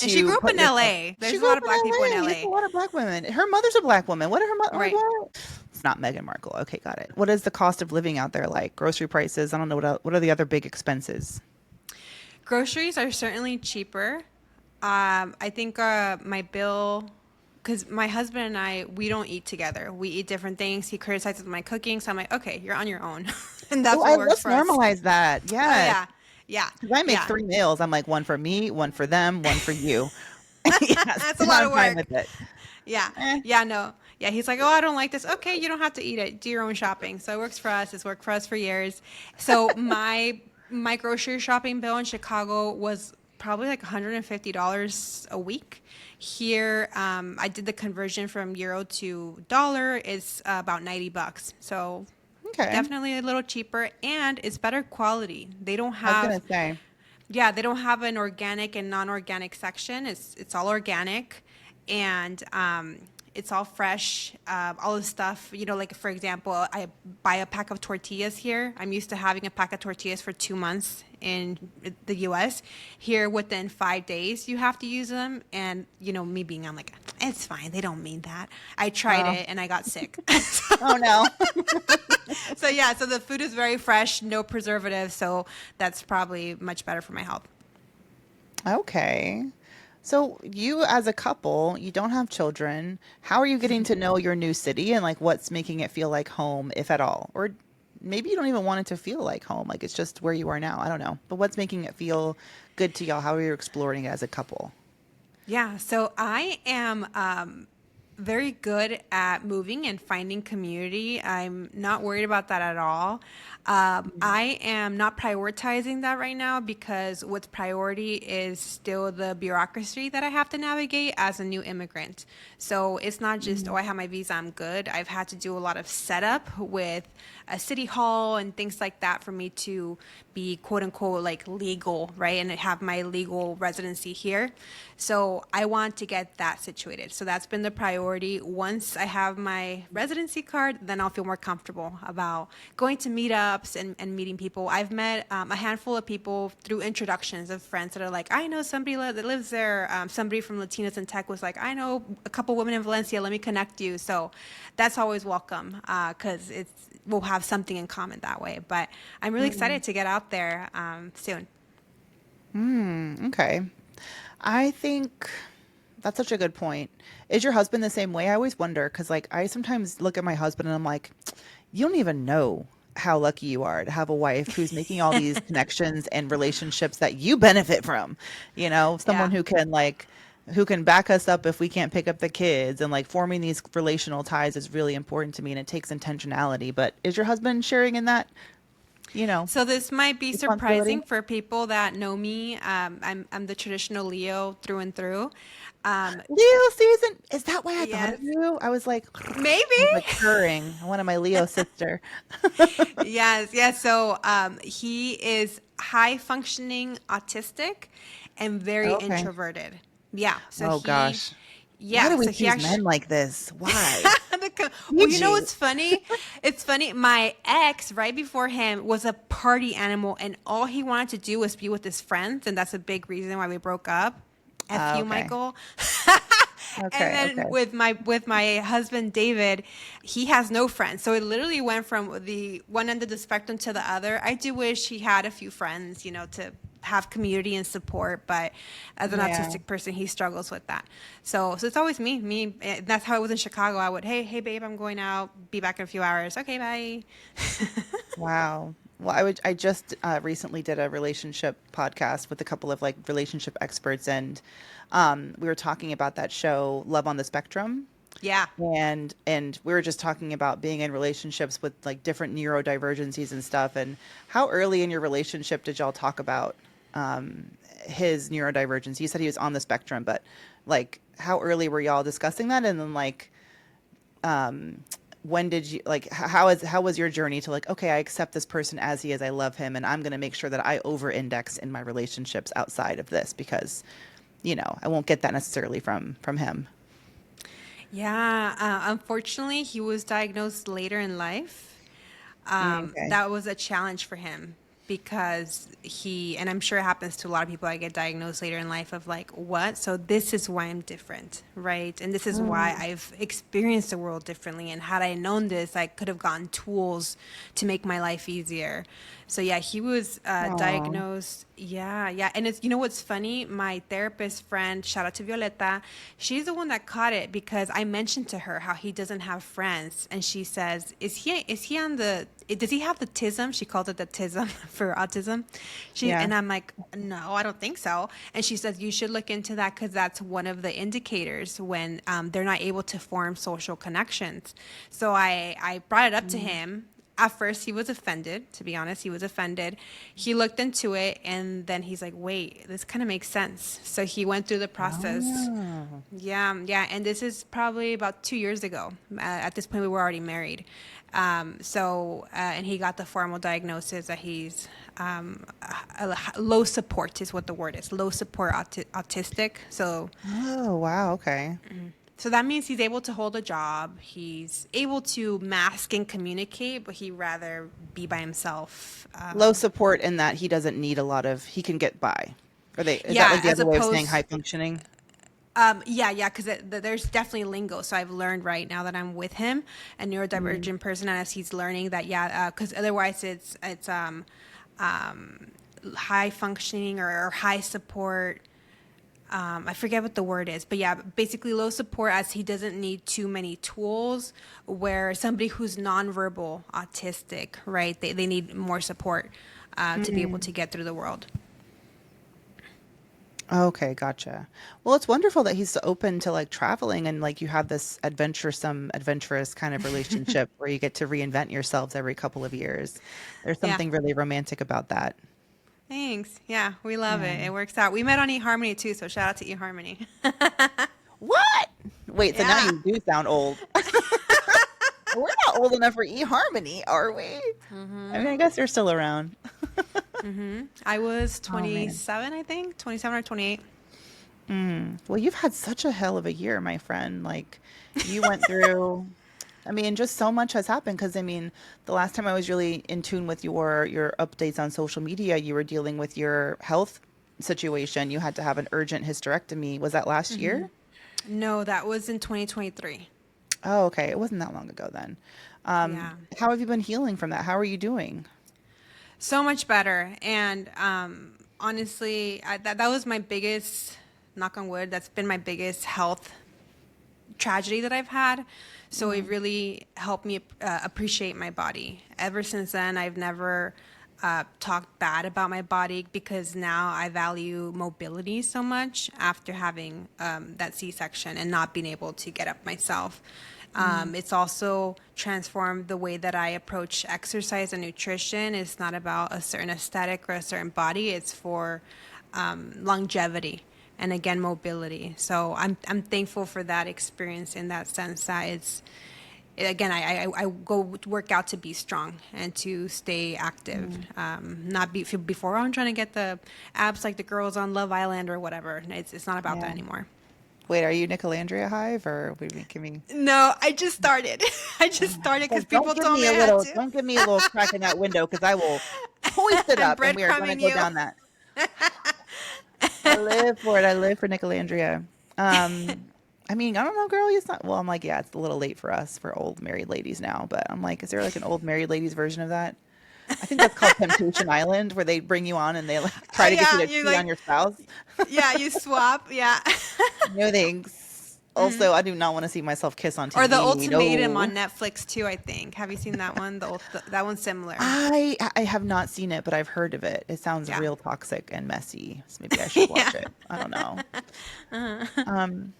And she
to
grew up
put
in
yourself.
LA.
She
There's a
grew
lot
up
of
in
black people in
LA. It's a
LA.
lot of black women. Her mother's a black woman. What are her mother? Like
Right.
what? It's not Meghan Markle. Okay, got it. What is the cost of living out there like? Grocery prices. I don't know what are the other big expenses.
Groceries are certainly cheaper. I think my bill, because my husband and I, we don't eat together. We eat different things. He criticizes my cooking, so I'm like, okay, you're on your own, and
Oh,
that's what works
let's
for us.
normalize that.
Oh
Yes.
yeah, yeah,
'Cause I make
yeah.
3 meals. I'm like one for me, one for them, one for you. Yes,
That's a
and
lot
I'm
of
fine with
work.
it.
Yeah,
Eh.
yeah, no, yeah. He's like, oh, I don't like this. Okay, you don't have to eat it. Do your own shopping. So it works for us. It's worked for us for years. So my grocery shopping bill in Chicago was probably like $150 a week. Here, I did the conversion from euro to dollar. It's about $90. So
Okay.
definitely a little cheaper, and it's better quality. They don't
I was
have,
gonna say.
yeah, they don't have an organic and non-organic section. It's all organic, and it's all fresh. All the stuff, like for example, I buy a pack of tortillas here. I'm used to having a pack of tortillas for 2 months in the U.S. Here, within 5 days, you have to use them, and me being, I'm like, it's fine. They don't mean that. I tried
Oh,
it and I got sick.
oh no.
So yeah, so the food is very fresh, no preservatives, so that's probably much better for my health.
Okay. So you as a couple, you don't have children. How are you getting to know your new city and like what's making it feel like home, if at all? Or maybe you don't even want it to feel like home, like it's just where you are now. I don't know. But what's making it feel good to y'all? How are you exploring it as a couple?
Yeah, so I am very good at moving and finding community. I'm not worried about that at all. I am not prioritizing that right now because what's priority is still the bureaucracy that I have to navigate as a new immigrant. So it's not just, oh, I have my visa, I'm good. I've had to do a lot of setup with a city hall and things like that for me to be quote unquote like legal, right? And have my legal residency here. So I want to get that situated. So that's been the priority. Once I have my residency card, then I'll feel more comfortable about going to meetups and meeting people. I've met a handful of people through introductions of friends that are like, I know somebody that lives there. Somebody from Latinas in Tech was like, I know a couple women in Valencia. Let me connect you. So that's always welcome because we'll have something in common that way. But I'm really excited to get out there soon.
Okay. I think that's such a good point. Is your husband the same way? I always wonder because, like, I sometimes look at my husband and I'm like, you don't even know how lucky you are to have a wife who's making all these connections and relationships that you benefit from. Someone
Yeah.
who can back us up if we can't pick up the kids and like forming these relational ties is really important to me and it takes intentionality. But is your husband sharing in that, you know,
So this might be surprising
responsibility?
for people that know me. I'm the traditional Leo through and through. Um,
Leo season. Is that why I thought
yes,
of you? I was like,
maybe.
I was like purring. I wanted my Leo sister.
Yes, yes. So he is high functioning autistic and very
Okay.
introverted. Yeah. So
Oh
he,
gosh. Why
yeah.
do we
So he
choose
actually.
men like this? Why?
Well, you know
Gigi.
what's funny? It's funny. My ex, right before him, was a party animal, and all he wanted to do was be with his friends, and that's a big reason why we broke up. F you,
Okay.
Michael. And
Okay.
then
Okay.
with my husband David, he has no friends. So it literally went from the one end of the spectrum to the other. I do wish he had a few friends, to have community and support, but as an
Yeah.
autistic person, he struggles with that. So it's always me. That's how it was in Chicago. I would, hey babe, I'm going out. Be back in a few hours. Okay, bye.
Wow. Well, I just recently did a relationship podcast with a couple of like relationship experts, and we were talking about that show, Love on the Spectrum.
Yeah.
And we were just talking about being in relationships with like different neurodivergencies and stuff. And how early in your relationship did y'all talk about his neurodivergence? You said he was on the spectrum, but like how early were y'all discussing that? And then like when did you like how was your journey to like, okay, I accept this person as he is, I love him, and I'm going to make sure that I over index in my relationships outside of this because I won't get that necessarily from him.
Yeah, unfortunately, he was diagnosed later in life.
Okay.
That was a challenge for him because and I'm sure it happens to a lot of people that get diagnosed later in life of like, what? So this is why I'm different, right? And this is why
Mm.
I've experienced the world differently. And had I known this, I could have gotten tools to make my life easier. So yeah, he was
Oh.
diagnosed. Yeah, yeah. And it's, you know what's funny? My therapist friend, shout out to Violeta, she's the one that caught it because I mentioned to her how he doesn't have friends. And she says, is he on the, does he have the tism? She called it the tism for autism.
Yeah.
And I'm like, no, I don't think so. And she says, you should look into that because that's one of the indicators when they're not able to form social connections. So I brought it up to
Mm.
him. At first, he was offended, to be honest. He was offended. He looked into it and then he's like, wait, this kind of makes sense. So he went through the process.
Oh.
Yeah, yeah. And this is probably about 2 years ago. At this point, we were already married. And he got the formal diagnosis that he's low support, is what the word is. Low support autistic.
Oh, wow. Okay.
So that means he's able to hold a job. He's able to mask and communicate, but he'd rather be by himself.
Low support in that he doesn't need a lot of, he can get by. Is that
Yeah,
like the
as
other way of saying high
opposed,
functioning?
yeah, because there's definitely lingo. So I've learned right now that I'm with him, a
Mm.
neurodivergent person, and as he's learning that, yeah, because otherwise it's high functioning or high support. I forget what the word is, but yeah, basically low support as he doesn't need too many tools. Where somebody who's nonverbal autistic, right? They need more support to be able
Mm.
to get through the world.
Okay, gotcha. Well, it's wonderful that he's so open to like traveling and like you have this adventurous kind of relationship where you get to reinvent yourselves every couple of years. There's
Yeah.
something really romantic about that.
Thanks. Yeah, we love
Yeah.
it. It works out. We met on eHarmony too, so shout out to eHarmony.
What? Wait, so now
Yeah.
you do sound old. We're not old enough for eHarmony, are we? I mean, I guess they're still around.
I was
Oh man.
27, I think, 27 or 28.
Well, you've had such a hell of a year, my friend. Like you went through, I mean, just so much has happened because I mean, the last time I was really in tune with your updates on social media, you were dealing with your health situation. You had to have an urgent hysterectomy. Was that last year?
No, that was in 2023.
Oh, okay. It wasn't that long ago then.
Yeah.
How have you been healing from that? How are you doing?
So much better. And honestly, that was my biggest, knock on wood, that's been my biggest health tragedy that I've had. So it
Mm.
really helped me appreciate my body. Ever since then, I've never talked bad about my body because now I value mobility so much after having that C-section and not being able to get up myself.
Mm.
It's also transformed the way that I approach exercise and nutrition. It's not about a certain aesthetic or a certain body. It's for longevity and again mobility. So I'm thankful for that experience in that sense that it's again I go to work out to be strong and to stay active,
Mm.
not be before I'm trying to get the abs like the girls on Love Island or whatever. It's not about that
Yeah.
anymore.
Wait, are you Nicolandria Hive or what are you giving me?
No, I just started. I just started because
Like, don't
people
give
told
me
me
a
I had
little,
to.
don't give me a little crack in that window because I will hoist it
I'm
up and we are going to
breadcrumbing
go
you.
down that. I live for it. I live for Nicolandria. I mean, I don't know, girl. It's not. Well, I'm like, yeah, it's a little late for us for old married ladies now. But I'm like, is there like an old married ladies version of that? I think that's called Temptation Island, where they bring you on and they like try to get you
Yeah,
to
you
cheat on
like,
your spouse.
yeah, you swap, yeah.
No thanks. Also, I do not want to see myself kiss on
Or the
TV.
ultimatum on
No.
Netflix too, I think. Have you seen that one? That one's similar.
I have not seen it, but I've heard of it. It sounds
Yeah.
real toxic and messy. So maybe I should
Yeah.
watch it. I don't know. Um,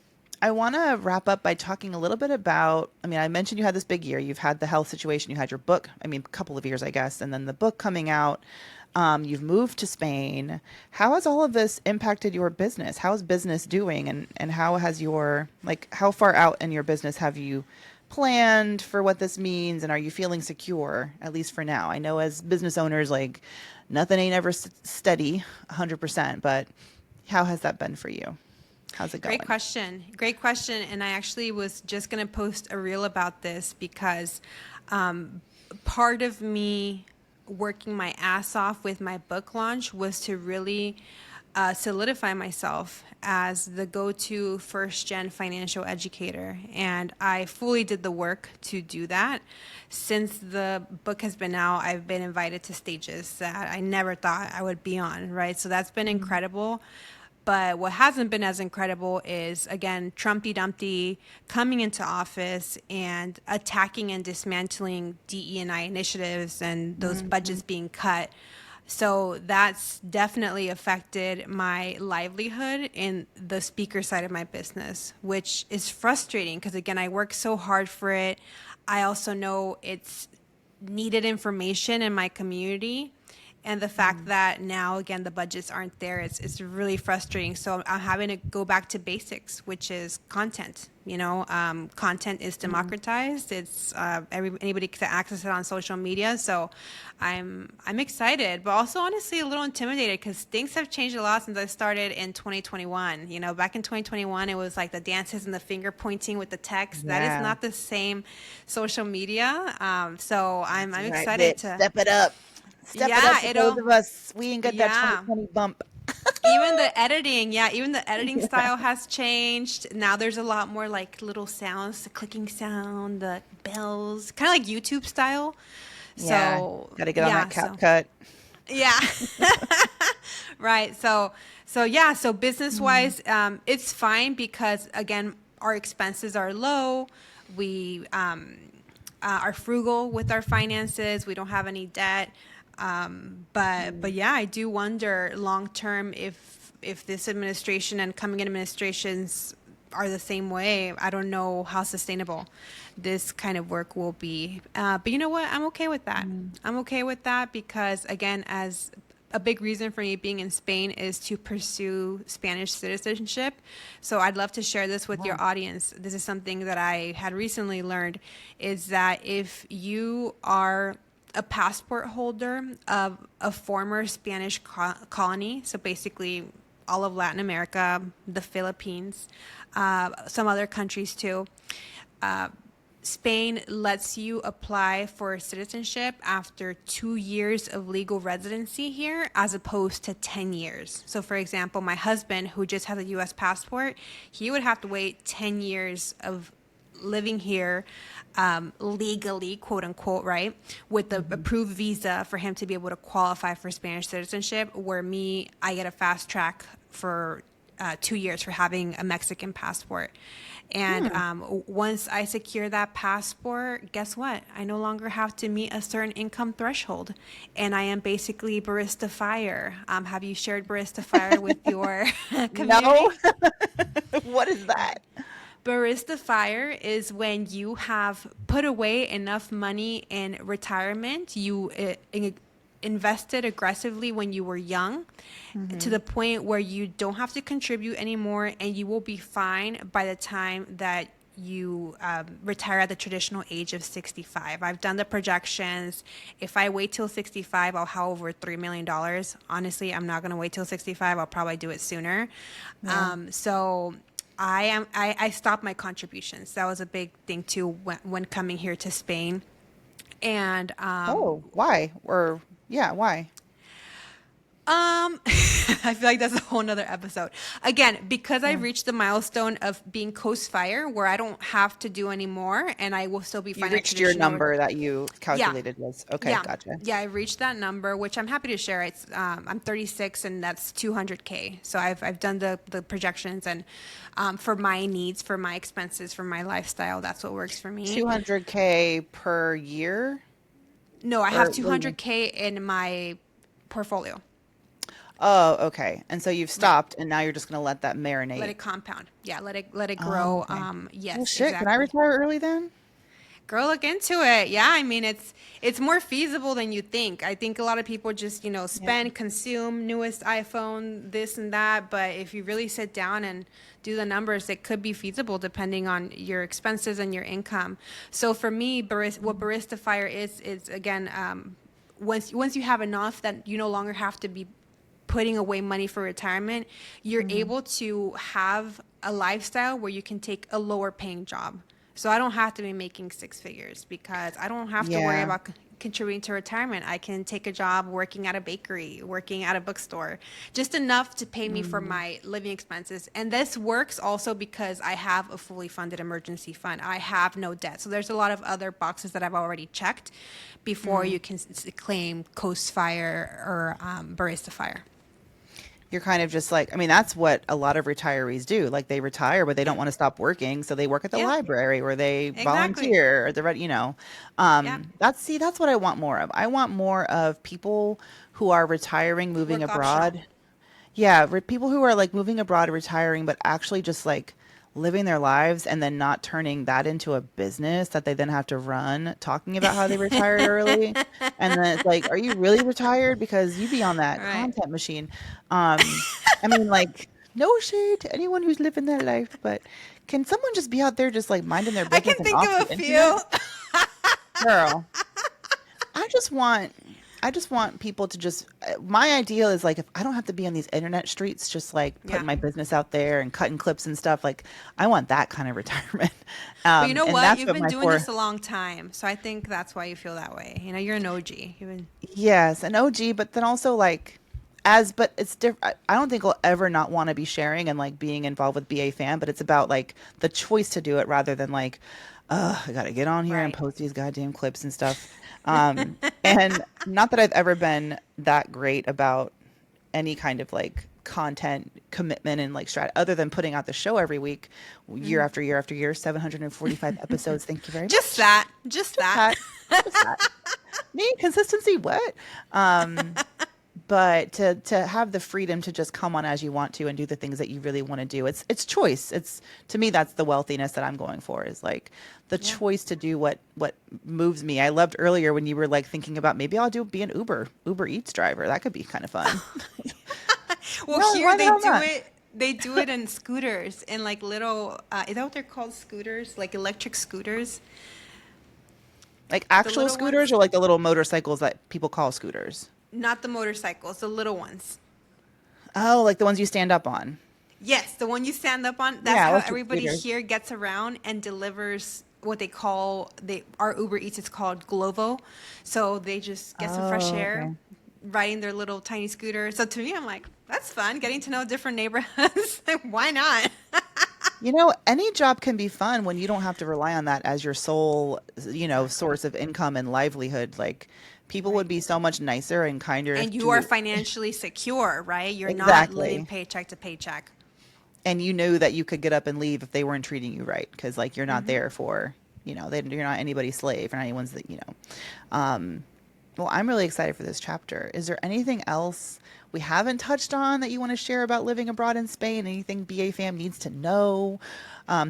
I want to wrap up by talking a little bit about. I mean, I mentioned you had this big year. You've had the health situation. You had your book. I mean, a couple of years, I guess, and then the book coming out. You've moved to Spain. How has all of this impacted your business? How is business doing, and how has your like how far out in your business have you planned for what this means, and are you feeling secure at least for now? I know as business owners, like nothing ain't ever steady 100%, but how has that been for you? How's it
Great
going?
question. Great question. And I actually was just going to post a reel about this because um, part of me working my ass off with my book launch was to really solidify myself as the go-to first-gen financial educator. And I fully did the work to do that. Since the book has been out, I've been invited to stages that I never thought I would be on, right? So that's been incredible. But what hasn't been as incredible is, again, Trumpy Dumpty coming into office and attacking and dismantling DE&I initiatives and those
Mm-hmm.
budgets being cut. So that's definitely affected my livelihood in the speaker side of my business, which is frustrating because, again, I work so hard for it. I also know it's needed information in my community. And the fact that now, again, the budgets aren't there, it's really frustrating. So I'm having to go back to basics, which is content. Content is democratized. It's anybody can access it on social media. So I'm excited, but also honestly a little intimidated because things have changed a lot since I started in 2021. Back in 2021, it was like the dances and the finger pointing with the text. That is
Yeah.
not the same social media. So I'm
That's
I'm
right,
excited
bitch.
to.
Step it up. Step it up
Yeah,
for those
it'll.
of us. We ain't got that
Yeah.
2020 bump.
Even the editing
Yeah.
style has changed. Now there's a lot more like little sounds, the clicking sound, the bells, kind of like YouTube style.
Yeah.
So,
Got to get on that
yeah,
cap
so
cut.
yeah. Right. So business
Mm.
wise, it's fine because again, our expenses are low. We are frugal with our finances. We don't have any debt. But yeah, I do wonder long term if this administration and coming in administrations are the same way. I don't know how sustainable this kind of work will be. But you know what? I'm okay with that.
Mm.
I'm okay with that because again, as a big reason for me being in Spain is to pursue Spanish citizenship. So I'd love to share this with
Wow.
your audience. This is something that I had recently learned is that if you are a passport holder of a former Spanish colony, so basically all of Latin America, the Philippines, some other countries too. Spain lets you apply for citizenship after 2 years of legal residency here, as opposed to 10 years. So, for example, my husband, who just has a US passport, he would have to wait 10 years of living here legally, quote unquote, right, with the
Mhm.
approved visa for him to be able to qualify for Spanish citizenship. Where me, I get a fast track for 2 years for having a Mexican passport. And
Hmm.
once I secure that passport, guess what? I no longer have to meet a certain income threshold. And I am basically barista fire. Have you shared barista fire with your
No.
community?
What is that?
Barista fire is when you have put away enough money in retirement, you invested aggressively when you were young to
Hmm.
the point where you don't have to contribute anymore and you will be fine by the time that you retire at the traditional age of 65. I've done the projections. If I wait till 65, I'll have over $3 million. Honestly, I'm not going to wait till 65. I'll probably do it sooner.
Yeah.
So I stopped my contributions. That was a big thing too when coming here to Spain. And
Oh, why? Or yeah, why?
I feel like that's a whole nother episode. Again, because I
Yeah.
reached the milestone of being Coast Fire, where I don't have to do anymore, and I will still be
You reached your
financially.
number that you
Yeah,
calculated was okay,
yeah,
gotcha.
yeah. I reached that number, which I'm happy to share. I'm 36, and that's 200K. So I've done the projections, and for my needs, for my expenses, for my lifestyle, that's what works for me.
200K per year?
No, I have
Or what do you mean?
200K in my portfolio.
Oh, okay. And so you've
Right.
stopped and now you're just gonna let that
Let
marinate.
it compound. Yeah, let it
Oh,
grow.
okay. Well,
Yes,
shit, can I
exactly.
retire early then?
Girl, look into it. Yeah, I mean it's more feasible than you think. I think a lot of people just,
Yeah.
spend, consume newest iPhone, this and that, but if you really sit down and do the numbers, it could be feasible depending on your expenses and your income. So for me, what Barista Fire is again once you have enough that you no longer have to be putting away money for retirement, you're able to have a lifestyle where you can take a lower paying job. So I don't have to be making six figures because I don't have to worry
Yeah.
about contributing to retirement. I can take a job working at a bakery, working at a bookstore, just enough to pay me for my living expenses. And this works also because I have a fully funded emergency fund. I have no debt. So there's a lot of other boxes that I've already checked before you can claim Coast Fire or Barista Fire.
You're kind of just like, I mean, that's what a lot of retirees do. Like they retire, but they don't
Yeah.
want to stop working, so they work at the
Yeah.
library or they
Exactly.
volunteer or you know.
Yeah.
That's what I want more of. I want more of people who are retiring, moving
Work optional.
abroad. Yeah, people who are like moving abroad, retiring, but actually just like living their lives and then not turning that into a business that they then have to run, talking about how they retired early. And then it's like, are you really retired? Because you be on that
Right.
content machine. Um, I mean, like, no shade to anyone who's living that life, but can someone just be out there just like minding their
I can
business and
think
off
of a
the internet?
few.
Girl, I just want I just want people to just my ideal is like if I don't have to be on these internet streets just like
Yeah.
putting my business out there and cutting clips and stuff like I want that kind of retirement.
But you know
And
what?
that's
You've
what
been
my
doing
four
this a long time. So I think that's why you feel that way. You know, you're an OG. You've been,
yes, an OG, but then also like as but it's different. I don't think I'll ever not want to be sharing and like being involved with BA fan, but it's about like the choice to do it rather than like, I gotta get on here and
right.
post these goddamn clips and stuff. And not that I've ever been that great about any kind of like content commitment and like strat other than putting out the show every week, year after year after year, 745 episodes. Thank you very
Just
much.
that. Just
Just
that.
that. Just that. Me, consistency, what? Um, but to have the freedom to just come on as you want to and do the things that you really want to do, it's choice. It's to me that's the wealthiness that I'm going for is like the
Yeah.
choice to do what moves me. I loved earlier when you were like thinking about maybe I'll do be an Uber Eats driver. That could be kind of fun.
Well,
No,
here
why the
they
hell
do
not?
it. They do it in scooters, in like little. Is that what they're called? Scooters, like electric scooters,
Like
the
actual
little
scooters
ones.
or like the little motorcycles that people call scooters?
Not the motorcycles, the little ones.
Oh, like the ones you stand up on.
Yes, the one you stand up on. That's
Yeah,
how
electric
everybody
scooters.
here gets around and delivers what they call our Uber Eats. It's called Glovo. So they just get some fresh
Oh,
air,
okay.
riding their little tiny scooter. So to me, I'm like, that's fun, getting to know different neighborhoods. Why not?
You know, any job can be fun when you don't have to rely on that as your sole,
Exactly.
source of income and livelihood. Like, people would
Right.
be so much nicer and kinder
And you are
to
financially secure, right? You're not living
exactly.
paycheck to paycheck.
And you knew that you could get up and leave if they weren't treating you right, because like you're not
Hmm.
there for, you're not anybody's slave or not anyone's that. Um, well, I'm really excited for this chapter. Is there anything else we haven't touched on that you want to share about living abroad in Spain? Anything BA fam needs to know?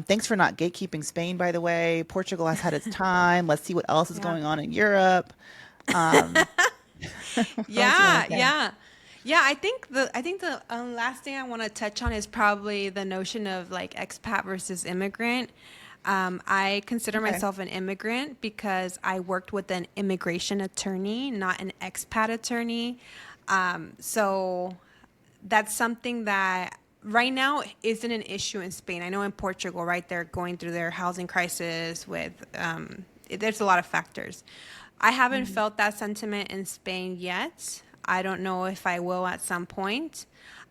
Thanks for not gatekeeping Spain, by the way. Portugal has had its time. Let's see what else is
Yeah.
going on in Europe. Um, what else you want
Yeah,
to say?
yeah. Yeah, I think the last thing I want to touch on is probably the notion of like expat versus immigrant. I consider
Okay.
myself an immigrant because I worked with an immigration attorney, not an expat attorney. So that's something that right now isn't an issue in Spain. I know in Portugal, right, they're going through their housing crisis with, there's a lot of factors. I haven't
Mhm.
felt that sentiment in Spain yet. I don't know if I will at some point.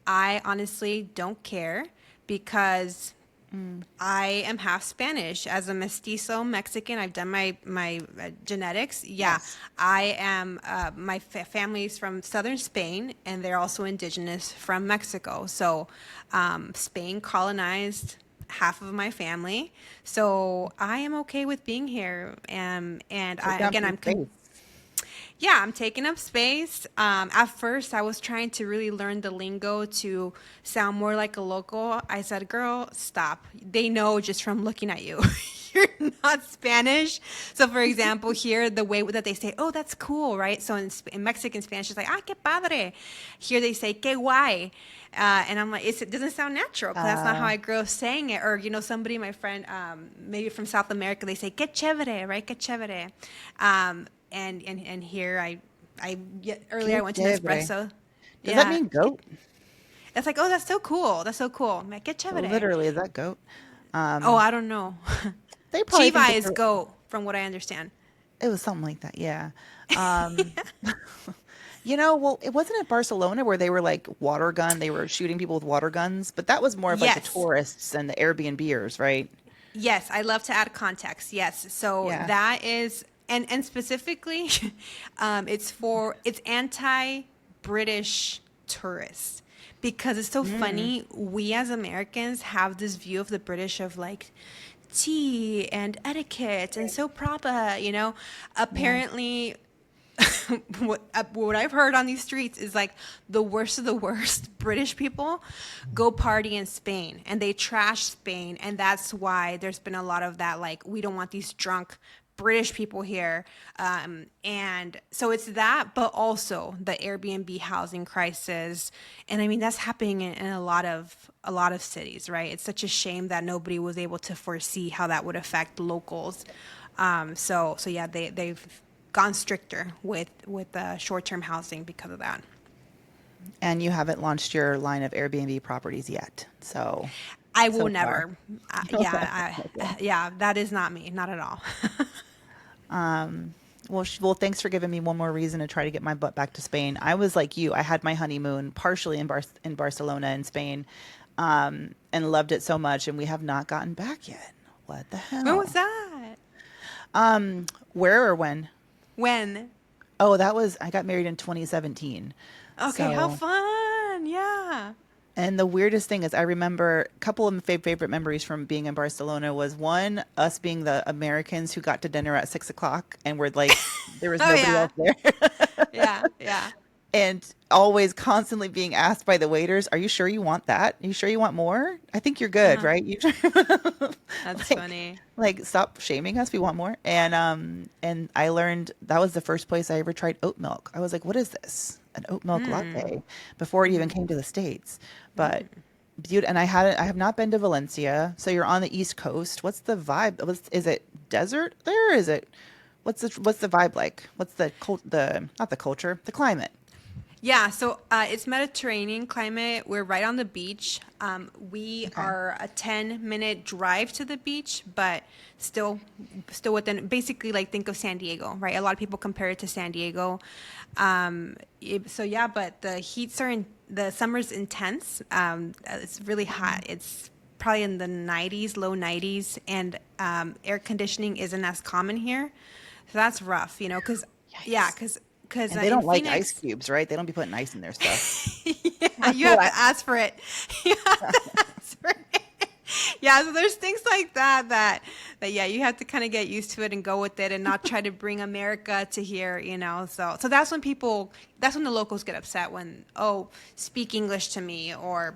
I honestly don't care because
Mm.
I am half Spanish. As a mestizo Mexican, I've done my genetics. Yeah,
Yes.
I am. My family's from southern Spain, and they're also indigenous from Mexico. So, Spain colonized half of my family. So I am okay with being here. And I
Taking up
again,
some space.
yeah, I'm taking up space. At first, I was trying to really learn the lingo to sound more like a local. I said, girl, stop. They know just from looking at you. You're not Spanish. So, for example, here, the way that they say, oh, that's cool, right? So, in Mexican Spanish, it's like, ah, qué padre. Here, they say, qué guay. And I'm like, it doesn't sound natural because that's not how
Uh,
I grew up saying it. Or, somebody, my friend, maybe from South America, they say, qué chévere, right? Qué chévere. And here earlier I
qué
went to
chévere.
Nespresso.
Does that
Yeah.
mean goat?
It's like, oh, that's so cool. That's so cool. Me, qué chévere.
Literally, is that goat?
Oh, I don't know.
They probably think
Chiva
it's
is goat, from what I understand.
it was something like that. Yeah. Um, well, it wasn't at Barcelona where they were like water gun. They were shooting people with water guns, but that was more of like the
Yes.
tourists and the Airbnbers, right?
Yes, I love to add context. Yes. So
Yeah.
that is and specifically it's anti-British tourists because it's so
Mm.
funny. We as Americans have this view of the British of like tea and etiquette and so proper,
Yeah.
apparently what I've heard on these streets is like the worst of the worst British people go party in Spain and they trash Spain. And that's why there's been a lot of that, like, we don't want these drunk British people here. And so it's that, but also the Airbnb housing crisis. And I mean, that's happening in a lot of cities, right? It's such a shame that nobody was able to foresee how that would affect locals. So yeah, they've gone stricter with short-term housing because of that.
And you haven't launched your line of Airbnb properties yet.
I will
So far.
never. Yeah, that is not me, not at all.
Well, thanks for giving me one more reason to try to get my butt back to Spain. I was like you. I had my honeymoon partially in Barcelona in Spain, and loved it so much, and we have not gotten back yet. What the
When was
hell?
that?
Where or when?
When?
Oh, that was I got married in 2017.
Okay, how
So,
fun! Yeah.
and the weirdest thing is, I remember a couple of my favorite memories from being in Barcelona was one, us being the Americans who got to dinner at 6 o'clock and were like, there was
Oh
nobody
yeah,
else there.
yeah, yeah.
And always constantly being asked by the waiters, "Are you sure you want that? Are you sure you want more? I think you're good,
Uh-huh.
right? You
That's
like
funny.
stop shaming us. We want more." And I learned that was the first place I ever tried oat milk. I was like, "What is this? An oat milk latte?" Before it even came to the States. But beauty, and I have not been to Valencia. So you're on the East Coast. What's the vibe? Is it desert there? Is it what's the vibe like? What's the not the culture, the climate?
Yeah, so it's Mediterranean climate. We're right on the beach. We
Okay.
are a 10-minute drive to the beach, but still within basically like think of San Diego, right? A lot of people compare it to San Diego. So yeah, but the summer's intense. It's really hot. It's probably in the 90s, low 90s, and air conditioning isn't as common here. So that's rough, because yeah,
Yikes.
because
And they
in
don't like ice
Phoenix,
cubes, right? They don't be putting ice in their stuff.
yeah,
That's
you
what
have
I,
to ask for it. You have to ask for it. Yeah, so there's things like that yeah, you have to kind of get used to it and go with it and not try to bring America to here. So that's when the locals get upset when, oh, speak English to me or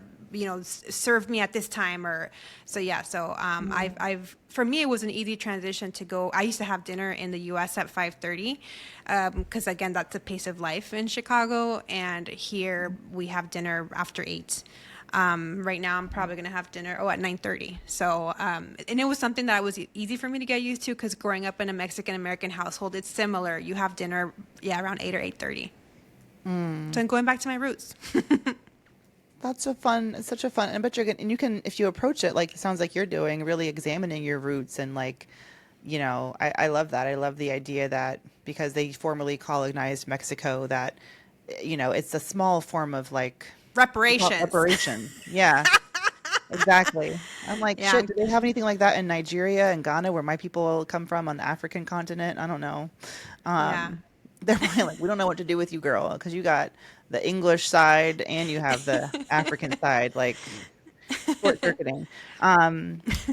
serve me at this time or so yeah. So I've for me it was an easy transition to go. I used to have dinner in the U.S. at 5:30 because again that's the pace of life in Chicago, and here we have dinner after 8. Right now, I'm probably gonna have dinner at 9:30. So, and it was something that was easy for me to get used to because growing up in a Mexican American household, it's similar. You have dinner, yeah, around 8 or 8:30. So I'm going back to my roots.
that's it's such a fun, and but you're gonna, and you can, if you approach it like it sounds like you're doing, really examining your roots and like, I love that. I love the idea that because they formerly colonized Mexico, that, it's a small form of like, we call it
Reparations.
reparation. Yeah, exactly. I'm like,
Yeah,
shit, do they have anything like that in Nigeria and Ghana where my people come from on the African continent? I don't know.
yeah.
Um, they're probably like, we don't know what to do with you, girl, because you got the English side and you have the African side, like short circuiting.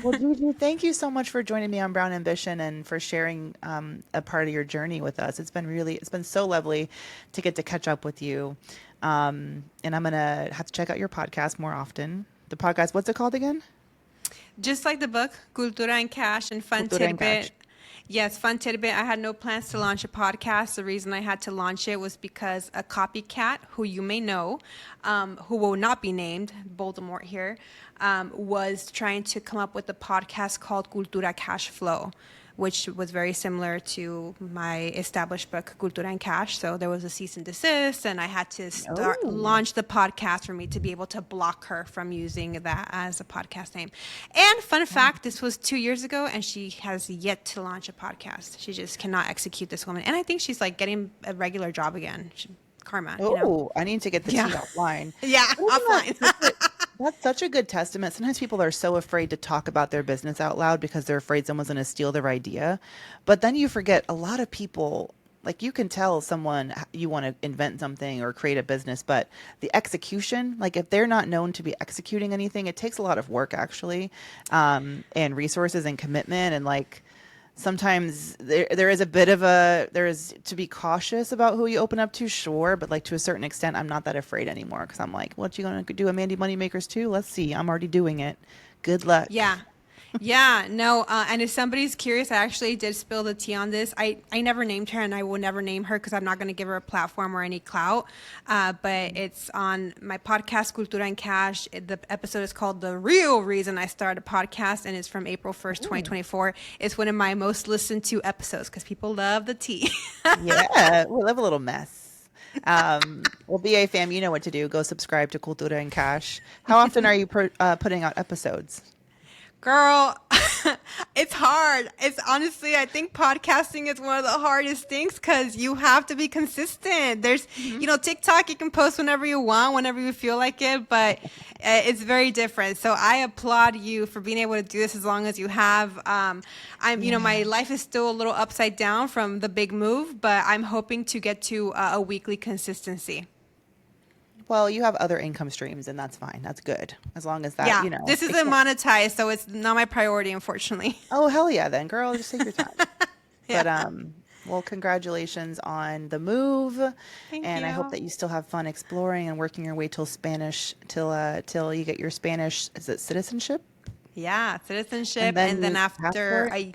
Well, Gigi, thank you so much for joining me on Brown Ambition and for sharing a part of your journey with us. It's been so lovely to get to catch up with you. And I'm gonna have to check out your podcast more often. The podcast, what's it called again?
Just like the book, Cultura and Cash and Fun
Cultura en Cash.
Tidbit. Yes, Fun Tidbit. I had no plans to launch a podcast. The reason I had to launch it was because a copycat, who you may know, who will not be named, Voldemort here, was trying to come up with a podcast called Cultura Cash Flow, which was very similar to my established book, Cultura and Cash. So there was a cease and desist, and I had to
Oh.
launch the podcast for me to be able to block her from using that as a podcast name. And fun fact, this was 2 years ago, and she has yet to launch a podcast. She just cannot execute, this woman. And I think she's like getting a regular job again. Karma, you know.
Oh, I need to get the
Yeah.
tea offline.
Yeah,
But isn't
offline.
that's such a good testament. Sometimes people are so afraid to talk about their business out loud because they're afraid someone's going to steal their idea. But then you forget a lot of people, like you can tell someone you want to invent something or create a business, but the execution, like if they're not known to be executing anything, it takes a lot of work actually, and resources and commitment. And like sometimes there is a bit of there is to be cautious about who you open up to, sure, but like to a certain extent, I'm not that afraid anymore because I'm like, what you gonna do, a Mandy Moneymakers too? Let's see, I'm already doing it. Good luck.
Yeah. Yeah, no, and if somebody's curious, I actually did spill the tea on this. I never named her, and I will never name her because I'm not going to give her a platform or any clout. But it's on my podcast, Cultura and Cash. The episode is called "The Real Reason I Started a Podcast," and it's from April 1st, 2024. It's one of my most listened to episodes because people love the tea.
Yeah, we love a little mess. Well, BA fam, you know what to do. Go subscribe to Cultura and Cash. How often are you putting out episodes?
Girl, it's hard. It's honestly, I think podcasting is one of the hardest things because you have to be consistent. There's, TikTok, you can post whenever you want, whenever you feel like it, but it's very different. So I applaud you for being able to do this as long as you have. My life is still a little upside down from the big move, but I'm hoping to get to a weekly consistency.
Well, you have other income streams, and that's fine. That's good. As long as that,
Yeah,
you know.
this isn't monetized, so it's not my priority, unfortunately.
Oh, hell yeah, then, girl. Just take your time.
Yeah.
But, well, congratulations on the move.
Thank
And I hope
you.
that you still have fun exploring and working your way till Spanish, till you get your Spanish, is it citizenship?
Yeah, citizenship,
And then
and then
your
after
passport?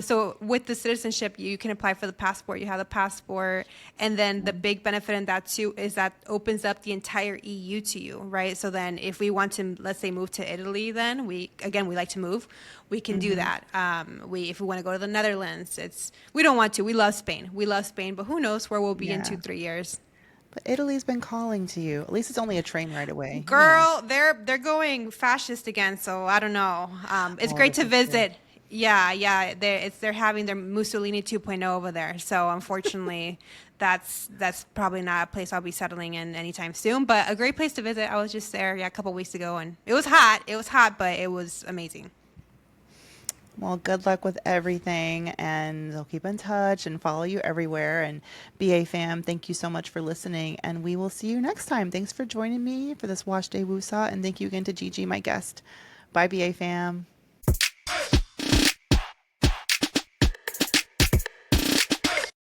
so with the citizenship, you can apply for the passport. You have the passport, and then the big benefit in that too is that opens up the entire EU to you, right? So then, if we want to, let's say, move to Italy, then we like to move, we can do that. If we want to go to the Netherlands, we don't want to. We love Spain. But who knows where we'll be in
Yeah.
2-3 years.
But Italy's been calling to you. At least it's only a train ride away. You know.
Girl, they're going fascist again, so I don't know. It's
Oh,
great
this
to
is true.
visit. Yeah. They're having their Mussolini 2.0 over there. So unfortunately, that's probably not a place I'll be settling in anytime soon. But a great place to visit. I was just there, a couple weeks ago, and it was hot. It was hot, but it was amazing.
Well, good luck with everything, and I'll keep in touch and follow you everywhere. And BA fam, thank you so much for listening, and we will see you next time. Thanks for joining me for this Wash Day Woosah, and thank you again to Gigi, my guest. Bye, BA fam.